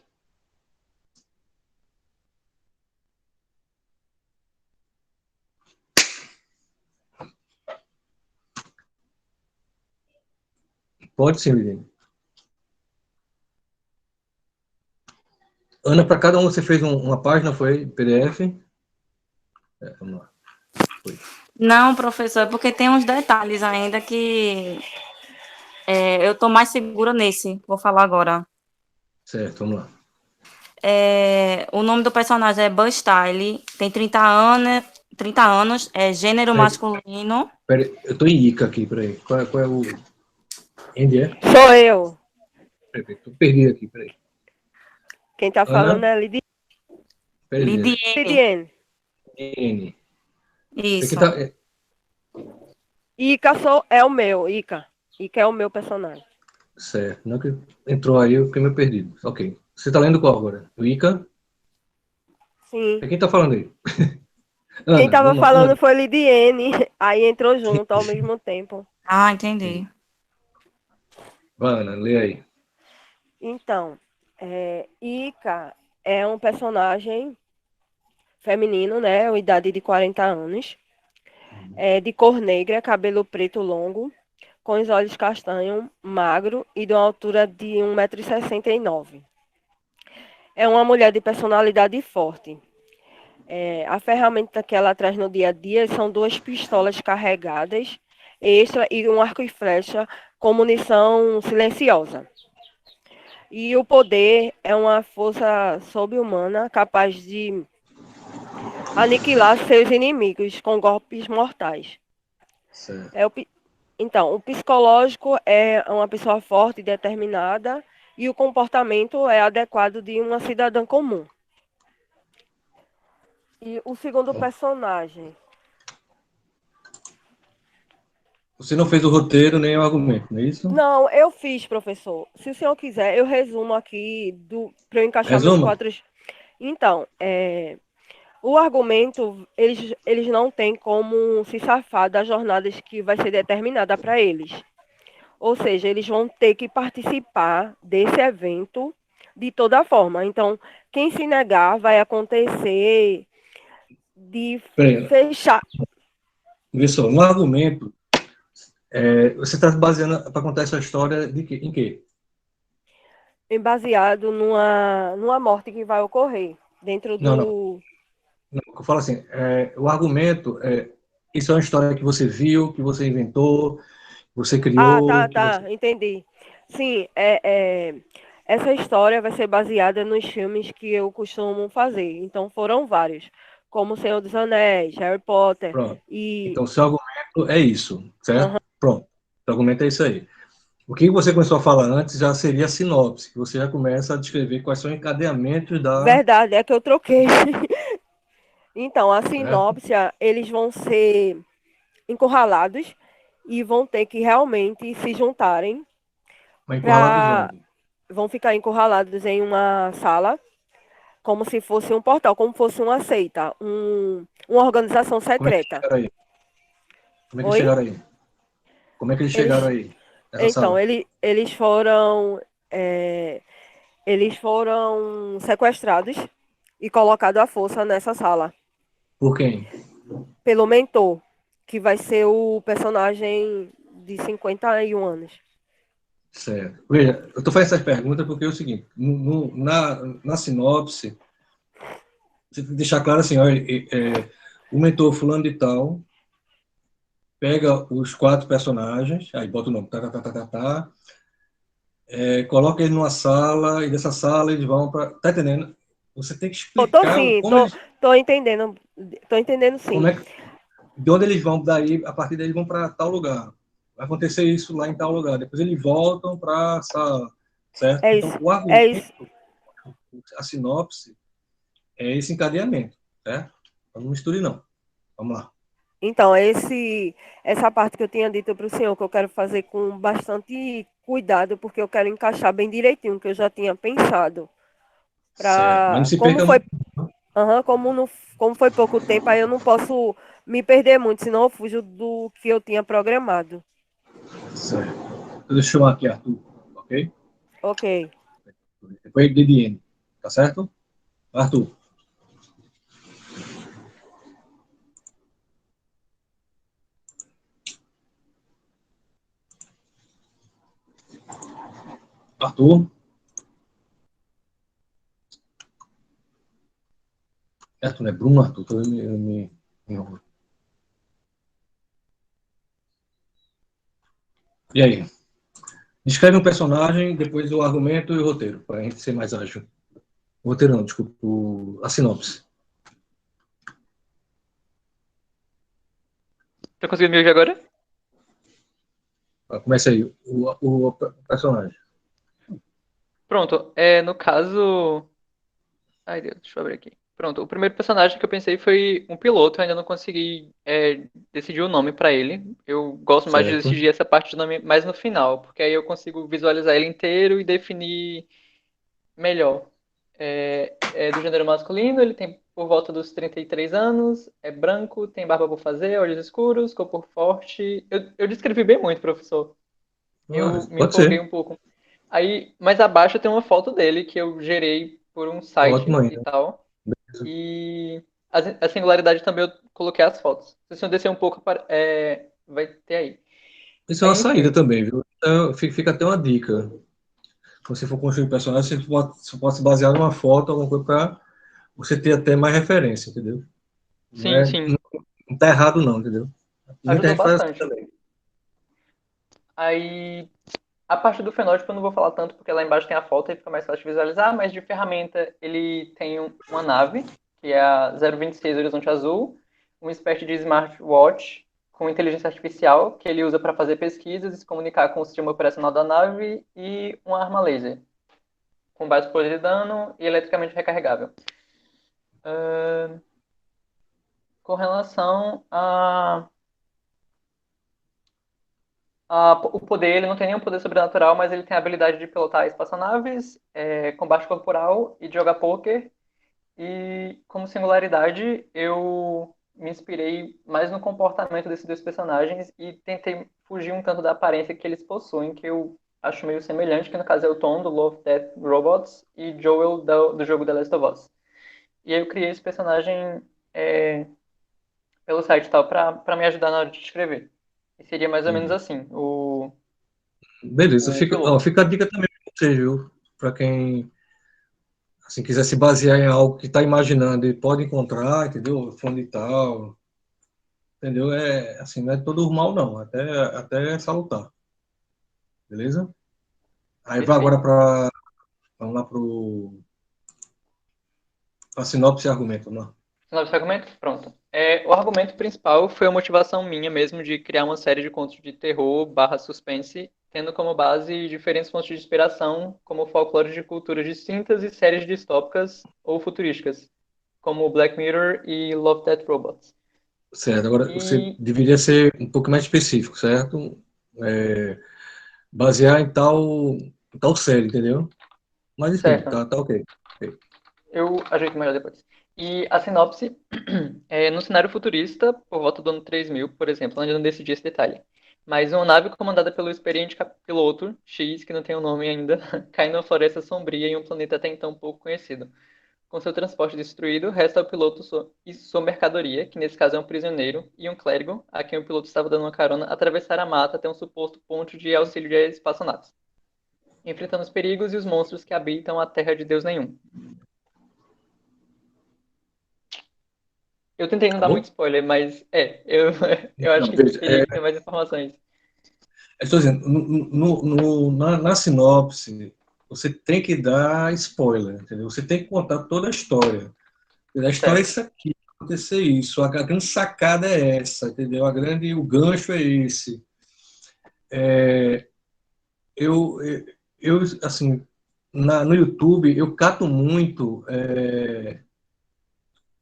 Pode sim, Liliane. Ana, para cada um você fez uma página, foi PDF? Vamos lá. Foi. Não, professor, é porque tem uns detalhes ainda que eu tô mais segura nesse. Vou falar agora. Certo, vamos lá. O nome do personagem é Buzz Style, tem 30 anos, é gênero masculino. Pera, eu tô em Ica aqui, peraí. Qual é o. Andy é? Sou eu. Peraí, tô perdido aqui, peraí. Quem tá falando é Lidiane. Peraí, Lidiene. N. Isso. Tá, Ica é o meu, Ica. Ica é o meu personagem. certo. Não que entrou aí, eu fiquei meio perdido. Ok. Você tá lendo qual agora? O Ica? Sim. Quem tá falando aí? Quem Ana, tava vamos lá. falando Ana. foi Lidiane. Aí entrou junto ao mesmo tempo. Ah, entendi. Vai, Ana, lê aí. Então, Ica é um personagem feminino, né? Com idade de 40 anos. De cor negra, cabelo preto longo, com os olhos castanhos, magro e de uma altura de 1,69 m. É uma mulher de personalidade forte. A ferramenta que ela traz no dia a dia são duas pistolas carregadas, extra e um arco e flecha com munição silenciosa. E o poder é uma força sobre-humana capaz de aniquilar seus inimigos com golpes mortais. Certo. Então, o psicológico é uma pessoa forte e determinada e o comportamento é adequado de uma cidadã comum. E o segundo personagem. Você não fez o roteiro nem o argumento, não é isso? Não, eu fiz, professor. Se o senhor quiser, eu resumo aqui para eu encaixar meus Resuma. quatro. Então, o argumento, eles não têm como se safar das jornadas que vai ser determinada para eles. Ou seja, eles vão ter que participar desse evento de toda forma. Então, quem se negar vai acontecer de Peraí, fechar. vê só, no argumento, você está baseando para contar essa história em quê? Baseado numa morte que vai ocorrer dentro Não, não. do. Eu falo assim, o argumento isso é uma história que você viu, que você inventou, que você Ah, criou, que você... tá, entendi. Sim, essa história vai ser baseada nos filmes que eu costumo fazer. Então foram vários, como O Senhor dos Anéis, Harry Potter Pronto. e. Então, seu argumento é isso, certo? Aham. Pronto. O argumento é isso aí. O que você começou a falar antes já seria a sinopse, que você já começa a descrever quais são os encadeamentos da... Verdade, é que eu troquei. Então, a Certo? sinopse, eles vão ser encurralados e vão ter que realmente se juntarem Mas encurralados para. onde? Vão ficar encurralados em uma sala, como se fosse um portal, como fosse uma seita, uma organização Como é que secreta. chegaram aí? Como é que Oi? chegaram aí? Como é que eles chegaram Eles, aí? Nessa então, sala? eles foram sequestrados e colocados à força nessa sala Por quem? pelo mentor, que vai ser o personagem de 51 anos. Certo. Veja, eu estou fazendo essas perguntas porque é o seguinte, na sinopse, você tem que deixar claro assim, olha, o mentor fulano de tal pega os 4 personagens, aí bota o nome, coloca ele numa sala, e dessa sala eles vão para... Tá entendendo? Você tem que Tô explicar sim, como eles, tô entendendo como sim. é, de onde eles vão, daí, a partir daí eles vão para tal lugar. Vai acontecer isso lá em tal lugar. Depois eles voltam para a sala, certo? É Então, isso, o é argumento, isso. a sinopse, é esse encadeamento, certo? Não misture, não. Vamos lá. Então, essa parte que eu tinha dito para o senhor, que eu quero fazer com bastante cuidado, porque eu quero encaixar bem direitinho o que eu já tinha pensado. Certo. Mas não se Como perca foi, muito. como foi pouco tempo, aí eu não posso me perder muito, senão eu fujo do que eu tinha programado. Certo. Então, deixa eu chamar aqui Arthur, ok? Ok. Depois Didiene, tá certo? Arthur. Arthur. Arthur, não é Bruno, Arthur? Tô me enrolando. E aí? Descreve um personagem, depois o argumento e o roteiro, para a gente ser mais ágil. O roteiro não, desculpa, a sinopse. Tá conseguindo me ouvir agora? Começa aí, o personagem. Pronto, no caso. Ai, Deus, deixa eu abrir aqui. Pronto, o primeiro personagem que eu pensei foi um piloto, eu ainda não consegui decidir o nome pra ele. Eu gosto mais de Certo. decidir essa parte do nome mais no final, porque aí eu consigo visualizar ele inteiro e definir melhor. É do gênero masculino, ele tem por volta dos 33 anos, é branco, tem barba por fazer, olhos escuros, corpo forte. Eu descrevi bem muito, professor. Eu me Pode empolguei ser. um pouco. Aí, mais abaixo tem uma foto dele que eu gerei por um Ótimo site e ainda. tal. E a singularidade também eu coloquei as fotos. Se você descer um pouco, vai ter aí. Isso é Aí, uma saída enfim. também, viu? Então, fica até uma dica. Se você for construir um personagem, você pode se basear numa foto, alguma coisa para você ter até mais referência, entendeu? Sim, sim. Não tá errado não, entendeu? Muita Ajudou gente faz assim bastante. também. Aí, a parte do fenótipo eu não vou falar tanto, porque lá embaixo tem a foto e fica mais fácil de visualizar, mas de ferramenta ele tem uma nave, que é a 026 Horizonte Azul, uma espécie de smartwatch com inteligência artificial, que ele usa para fazer pesquisas e se comunicar com o sistema operacional da nave, e uma arma laser. com baixo poder de dano e eletricamente recarregável. Com relação o poder, ele não tem nenhum poder sobrenatural, mas ele tem a habilidade de pilotar espaçonaves, combate corporal e de jogar pôquer. E como singularidade, eu me inspirei mais no comportamento desses dois personagens e tentei fugir um tanto da aparência que eles possuem, que eu acho meio semelhante, que no caso é o Tom, do Love, Death Robots, e Joel, do jogo The Last of Us. E aí eu criei esse personagem pelo site e tal, pra me ajudar na hora de escrever. E seria mais ou menos assim, Beleza, o piloto. fica a dica também para você, viu? Para quem assim, quiser se basear em algo que está imaginando e pode encontrar, entendeu? Fundo e tal, entendeu? Assim, não é todo mal, não, até salutar, beleza? Aí vai agora Perfeito. vamos lá para sinopse e argumento, né? Novo argumento? Pronto. O argumento principal foi a motivação minha mesmo de criar uma série de contos de terror barra suspense, tendo como base diferentes fontes de inspiração, como folclore de culturas distintas e séries distópicas ou futurísticas, como Black Mirror e Love, Death Robots. Certo, agora você E, deveria ser um pouco mais específico, certo? Basear em tal série, entendeu? Mas enfim, certo, tá ok. Ok. eu ajeito melhor depois. E a sinopse é no cenário futurista, por volta do ano 3000, por exemplo, onde eu não decidi esse detalhe. Mas uma nave comandada pelo experiente piloto, X, que não tem o nome ainda, cai numa floresta sombria em um planeta até então pouco conhecido. Com seu transporte destruído, resta ao piloto e sua mercadoria, que nesse caso é um prisioneiro, e um clérigo, a quem o piloto estava dando uma carona, atravessar a mata até um suposto ponto de auxílio de espaçonaves, enfrentando os perigos e os monstros que habitam a Terra de Deus Nenhum. Eu tentei não Tá dar muito bom? spoiler, mas eu acho Não, que veja, teria que ter mais informações. estou dizendo, na sinopse, você tem que dar spoiler, entendeu? Você tem que contar toda a história. A história é Certo. isso aqui, vai acontecer isso, a grande sacada é essa, entendeu? O gancho é esse. Eu, assim, no YouTube, eu cato muito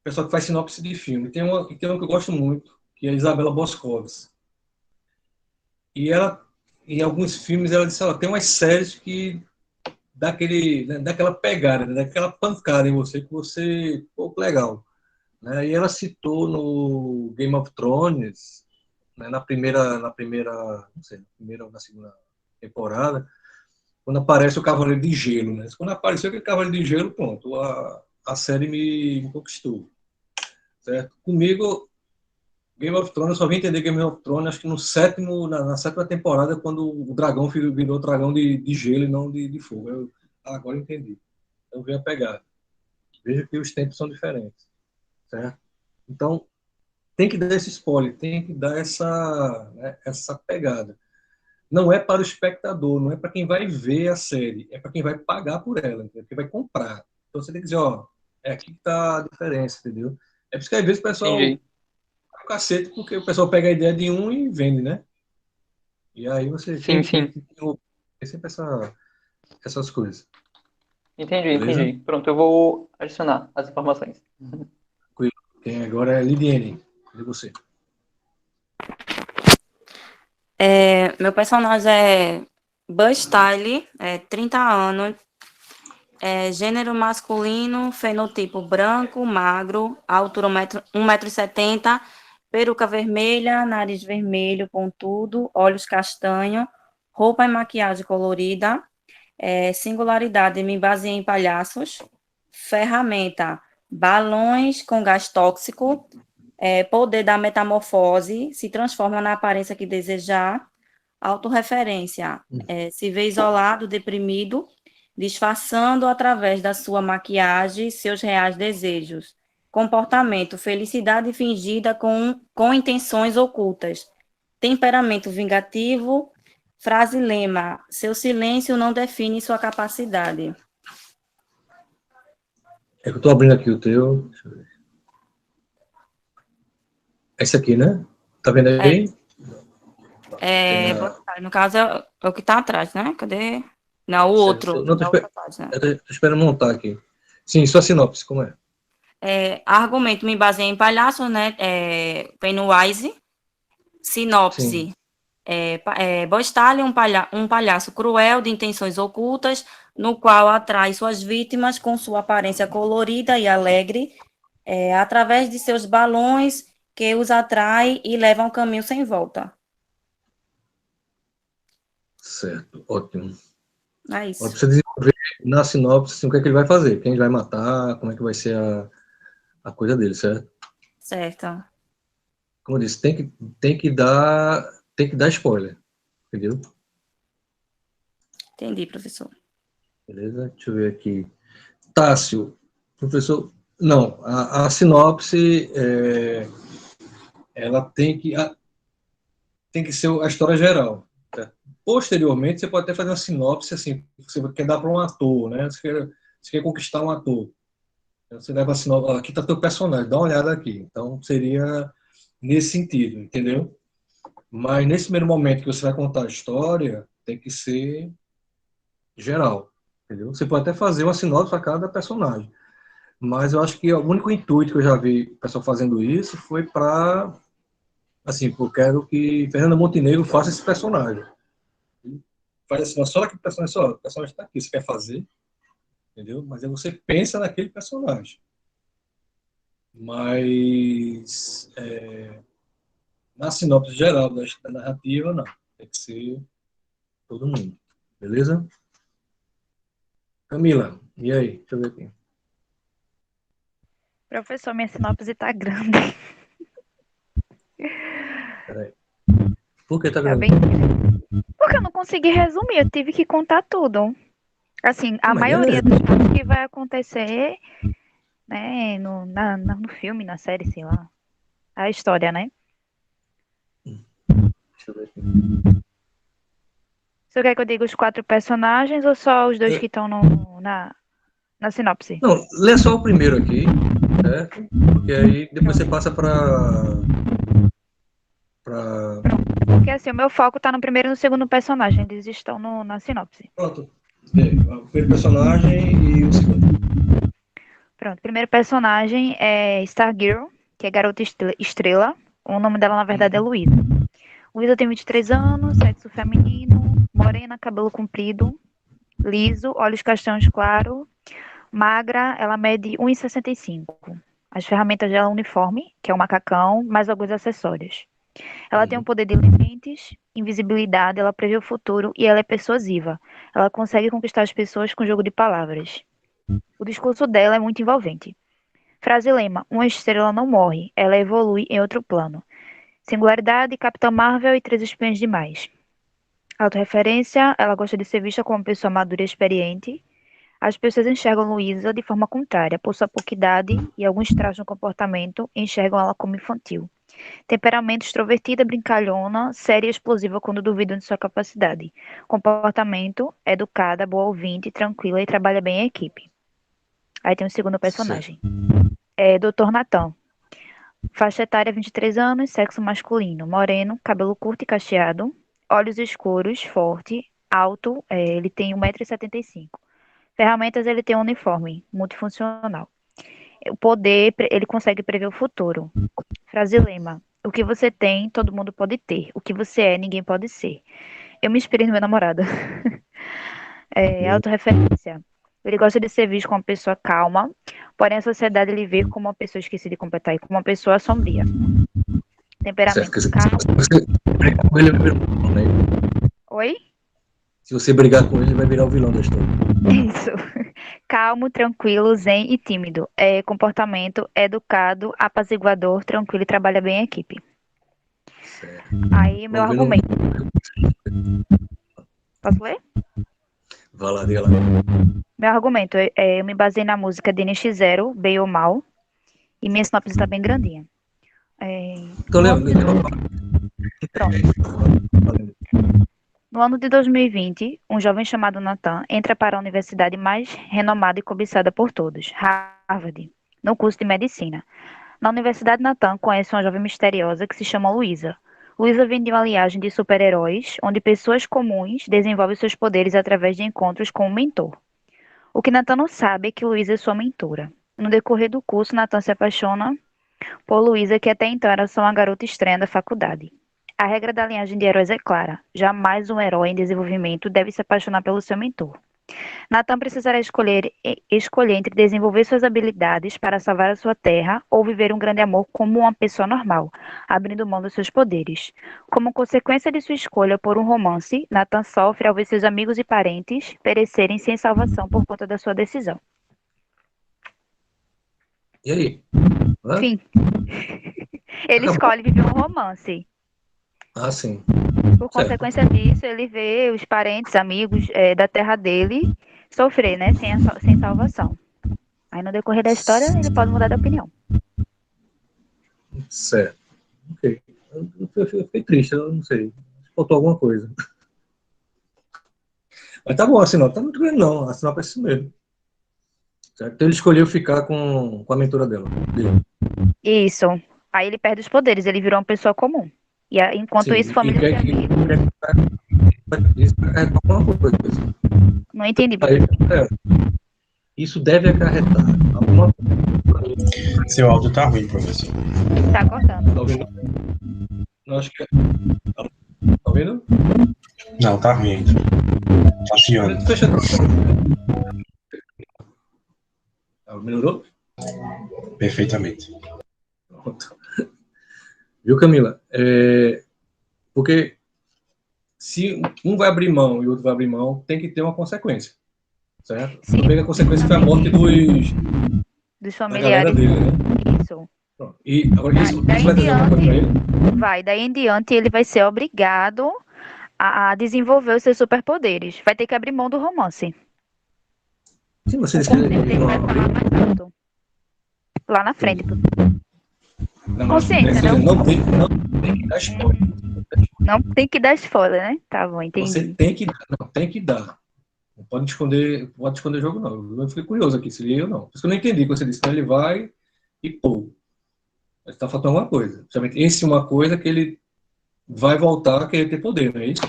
pessoal que faz sinopse de filme. Tem uma que eu gosto muito, que é a Isabela Boscovs. E ela, em alguns filmes, ela disse, ela tem umas séries que dá aquela pegada, né? Dá aquela pancada em você, que você, pô, legal. Né? E ela citou no Game of Thrones, né? Não sei, na primeira ou na segunda temporada, quando aparece o Cavaleiro de Gelo, né? Quando apareceu aquele Cavaleiro de Gelo, pronto, a série me conquistou, certo? Comigo, Game of Thrones, eu só vim entender Game of Thrones, acho que na sétima temporada, quando o dragão virou dragão de gelo e não de fogo. Agora eu entendi. Eu venho a pegar. Veja que os tempos são diferentes, certo? Então, tem que dar esse spoiler, tem que dar essa pegada. Não é para o espectador, não é para quem vai ver a série, é para quem vai pagar por ela, entendeu? Quem vai comprar. Então você tem que dizer, ó, é aqui que está a diferença, entendeu? É por isso que às vezes o pessoal Entendi. o cacete, porque o pessoal pega a ideia de um e vende, né? E aí você Sim, sim. tem sempre essas coisas. Entendi, Beleza? entendi. Pronto, eu vou adicionar as informações. Quem agora é Lidiane. De você. Meu personagem é Buzz Style, 30 anos, gênero masculino, fenotipo branco, magro, altura 1,70 m, peruca vermelha, nariz vermelho, pontudo, olhos castanho, roupa e maquiagem colorida, singularidade, me baseei em palhaços, ferramenta, balões com gás tóxico, poder da metamorfose, se transforma na aparência que desejar, autorreferência, se vê isolado, deprimido, disfarçando através da sua maquiagem seus reais desejos. Comportamento, felicidade fingida com intenções ocultas. Temperamento vingativo, frase lema, seu silêncio não define sua capacidade. É que eu estou abrindo aqui o teu. Deixa eu ver. Esse aqui, né? Tá vendo aí? Tem No caso, é o que está atrás, né? Cadê? Não, o outro. Não, Da outra página. eu tô esperando montar aqui. Sim, sua sinopse, como é? Argumento me baseia em palhaços, né? Pennywise. Sim, Sinopse. Bostalin, um palhaço cruel de intenções ocultas, no qual atrai suas vítimas com sua aparência colorida e alegre, através de seus balões que os atrai e leva a um caminho sem volta. certo, ótimo. É Agora isso. precisa desenvolver na sinopse assim, o que é que ele vai fazer, quem ele vai matar, como é que vai ser a coisa dele, certo? Certo. Como eu disse, tem que dar spoiler, entendeu? Entendi, professor. Beleza? Deixa eu ver aqui. Tássio, professor, não, a sinopse, ela tem que ser a história geral. Certo? Posteriormente, você pode até fazer uma sinopse assim, você quer dar para um ator, né? Você quer conquistar um ator. Então, você leva a sinopse, aqui está teu personagem, dá uma olhada aqui. Então, seria nesse sentido, entendeu? Mas nesse primeiro momento que você vai contar a história, tem que ser geral, entendeu? Você pode até fazer uma sinopse para cada personagem. Mas eu acho que o único intuito que eu já vi o pessoal fazendo isso foi para, assim, eu quero que Fernanda Montenegro faça esse personagem. Faz assim, só aquele personagem, só, o personagem está aqui, você quer fazer, entendeu? Mas aí você pensa naquele personagem. Mas na sinopse geral da narrativa, não. Tem que ser todo mundo. Beleza? Camila, e aí? Deixa eu ver aqui. Professor, minha sinopse tá grande. Peraí. Por que tá Tá grande? bem? Porque eu não consegui resumir, eu tive que contar tudo. Assim, a Mas maioria beleza. dos fatos que vai acontecer, né, no filme, na série, sei lá. A história, né? Deixa eu ver aqui. Você quer que eu diga os 4 personagens ou só os 2 que estão na sinopse? Não, lê só o primeiro aqui, certo? Porque aí depois você passa para Porque assim, o meu foco tá no primeiro e no segundo personagem, eles estão na sinopse. pronto. O primeiro personagem e o segundo. Pronto, o primeiro personagem é Stargirl, que é garota estrela. O nome dela, na verdade, é Luísa. Luísa tem 23 anos, sexo feminino, morena, cabelo comprido, liso, olhos castanhos claros, magra, ela mede 1,65. As ferramentas dela é um uniforme, que é um macacão, mais alguns acessórios. Ela tem o poder de lentes, invisibilidade, ela prevê o futuro e ela é persuasiva. Ela consegue conquistar as pessoas com jogo de palavras. O discurso dela é muito envolvente. Frase lema: uma estrela não morre, ela evolui em outro plano. Singularidade, Capitã Marvel e 3 espiões demais. Autorreferência, ela gosta de ser vista como uma pessoa madura e experiente. As pessoas enxergam Luísa de forma contrária, por sua pouca idade e alguns traços no comportamento, enxergam ela como infantil. Temperamento extrovertida, brincalhona, séria e explosiva quando duvidam de sua capacidade. Comportamento educada, boa ouvinte, tranquila e trabalha bem em equipe. Aí tem o segundo Certo. personagem. É Dr. Nathan. Faixa etária 23 anos, sexo masculino, moreno, cabelo curto e cacheado, olhos escuros, forte, alto, ele tem 1,75 m. Ferramentas, ele tem um uniforme multifuncional. O poder, ele consegue prever o futuro. Frase lema: o que você tem, todo mundo pode ter. O que você é, ninguém pode ser. Eu me inspirei no meu namorado. Autorreferência. Ele gosta de ser visto como uma pessoa calma, porém a sociedade ele vê como uma pessoa esquecida de completar e como uma pessoa sombria. Certo. Temperamento Se calmo. você brigar com ele, ele vai virar o vilão, né? Oi? Se você brigar com ele, ele vai virar o vilão da história. Isso. Calmo, tranquilo, zen e tímido. Comportamento educado, apaziguador, tranquilo e trabalha bem em equipe. Certo. Aí, meu Vamos ver argumento. Posso ler? Vai lá, diga lá. Meu argumento eu me baseei na música de NX0, Bem ou Mal, e minha sinopse está bem grandinha. Então, No ano de, lembra. pronto. No ano de 2020, um jovem chamado Nathan entra para a universidade mais renomada e cobiçada por todos, Harvard, no curso de medicina. Na Universidade, Nathan conhece uma jovem misteriosa que se chama Luísa. Luísa vem de uma linhagem de super-heróis, onde pessoas comuns desenvolvem seus poderes através de encontros com um mentor. O que Nathan não sabe é que Luísa é sua mentora. No decorrer do curso, Nathan se apaixona por Luísa, que até então era só uma garota estranha da faculdade. A regra da linhagem de heróis é clara: jamais um herói em desenvolvimento deve se apaixonar pelo seu mentor. Nathan precisará escolher entre desenvolver suas habilidades para salvar a sua terra ou viver um grande amor como uma pessoa normal, abrindo mão dos seus poderes. Como consequência de sua escolha por um romance, Nathan sofre ao ver seus amigos e parentes perecerem sem salvação por conta da sua decisão. E aí? Hã? Fim. Ele Acabou. escolhe viver um romance. Ah, sim. Por Certo. consequência disso, ele vê os parentes, amigos da terra dele sofrer, né, sem salvação. Aí no decorrer da história, ele pode mudar de opinião. Certo. Ok. Eu fiquei triste, eu não sei. Faltou alguma coisa. Mas tá bom, assim, não tá muito grande, não. A sinopse é isso mesmo. Certo? Então ele escolheu ficar com a mentora dele. Isso. Aí ele perde os poderes, ele virou uma pessoa comum. Enquanto Sim, isso, família e amigos. Isso acarreta alguma coisa. Não entendi. Isso deve acarretar alguma coisa. Seu áudio tá ruim, professor. Tá cortando. Tá ouvindo? Eu acho que. Tá ouvindo? Não, tá ruim ainda. Tá chiando. Fecha a melhorou? Perfeitamente. Pronto. Viu, Camila? Porque se um vai abrir mão e o outro vai abrir mão, tem que ter uma consequência. Certo? Sim. Também a consequência foi a morte Dos da galera familiares. dele, né? Isso. Pronto. E agora isso Daí vai em trazer alguma coisa pra ele? Daí em diante ele vai ser obrigado a desenvolver os seus superpoderes. Vai ter que abrir mão do romance. Sim, você O disse que corpo dele ele vai falar mais alto. Lá na frente. Consciência, né? não tem que dar spoiler. Não tem que dar spoiler, né? Tá bom, entendi. Você tem que dar. Não pode esconder o jogo, não. Eu fiquei curioso aqui, se ele ou não. Por isso que eu não entendi quando você disse, então ele vai e pô. Mas tá faltando alguma coisa. Principalmente esse é uma coisa que ele vai voltar a querer ter poder, não é isso?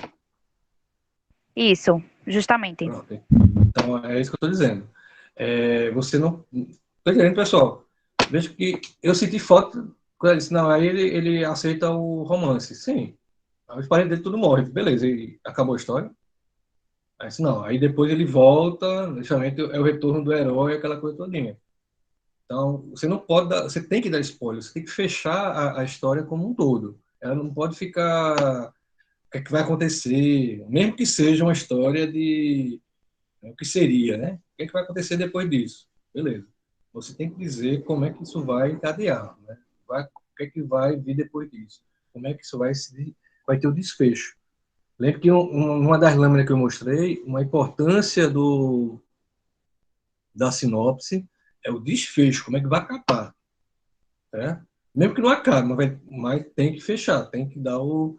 Isso, justamente. Pronto. Então é isso que eu estou dizendo. Você não. Estou entendendo, pessoal. Veja que eu senti falta quando ele disse, não, aí ele aceita o romance. Sim. Aí os parentes dele tudo morrem. Beleza, e acabou a história. Aí disse, não, aí depois ele volta, justamente é o retorno do herói, aquela coisa todinha. Então, você não pode dar, você tem que dar spoiler, você tem que fechar a história como um todo. Ela não pode ficar o que é que vai acontecer, mesmo que seja uma história de o que seria, né? O que é que vai acontecer depois disso? Beleza. Você tem que dizer como é que isso vai encadear, né? O que é que vai vir depois disso? Como é que isso vai ter o desfecho? Lembro que uma das lâminas que eu mostrei, uma importância da sinopse é o desfecho, como é que vai acabar. Né? Mesmo que não acabe, mas tem que fechar, tem que dar o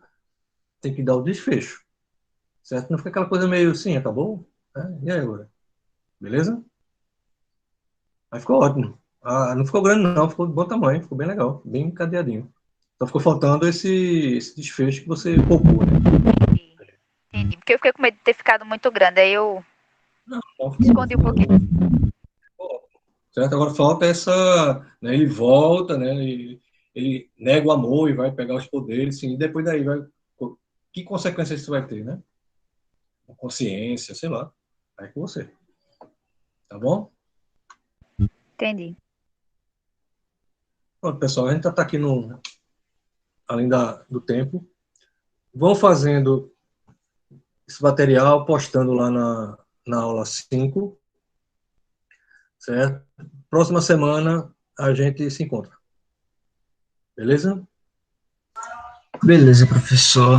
desfecho. Certo? Não fica aquela coisa meio assim, acabou? E aí agora? Beleza? Aí ficou ótimo. Não ficou grande não, ficou de bom tamanho, ficou bem legal, bem encadeadinho. Só ficou faltando esse desfecho que você poupou, né? Entendi. Porque eu fiquei com medo de ter ficado muito grande, aí eu Não, escondi um pouquinho. Certo? Agora falta essa, né, ele volta, né, ele nega o amor e vai pegar os poderes, assim, e depois daí que consequências isso vai ter, né? Consciência, sei lá. Aí com você. Tá bom? Entendi. Pronto, pessoal, a gente tá aqui além do tempo. Vão fazendo esse material, postando lá na aula 5. Certo? Próxima semana a gente se encontra. Beleza? Beleza, professor.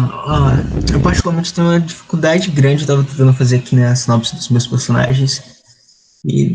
Eu particularmente tenho uma dificuldade grande, eu estava tentando fazer aqui, né, a sinopse dos meus personagens. E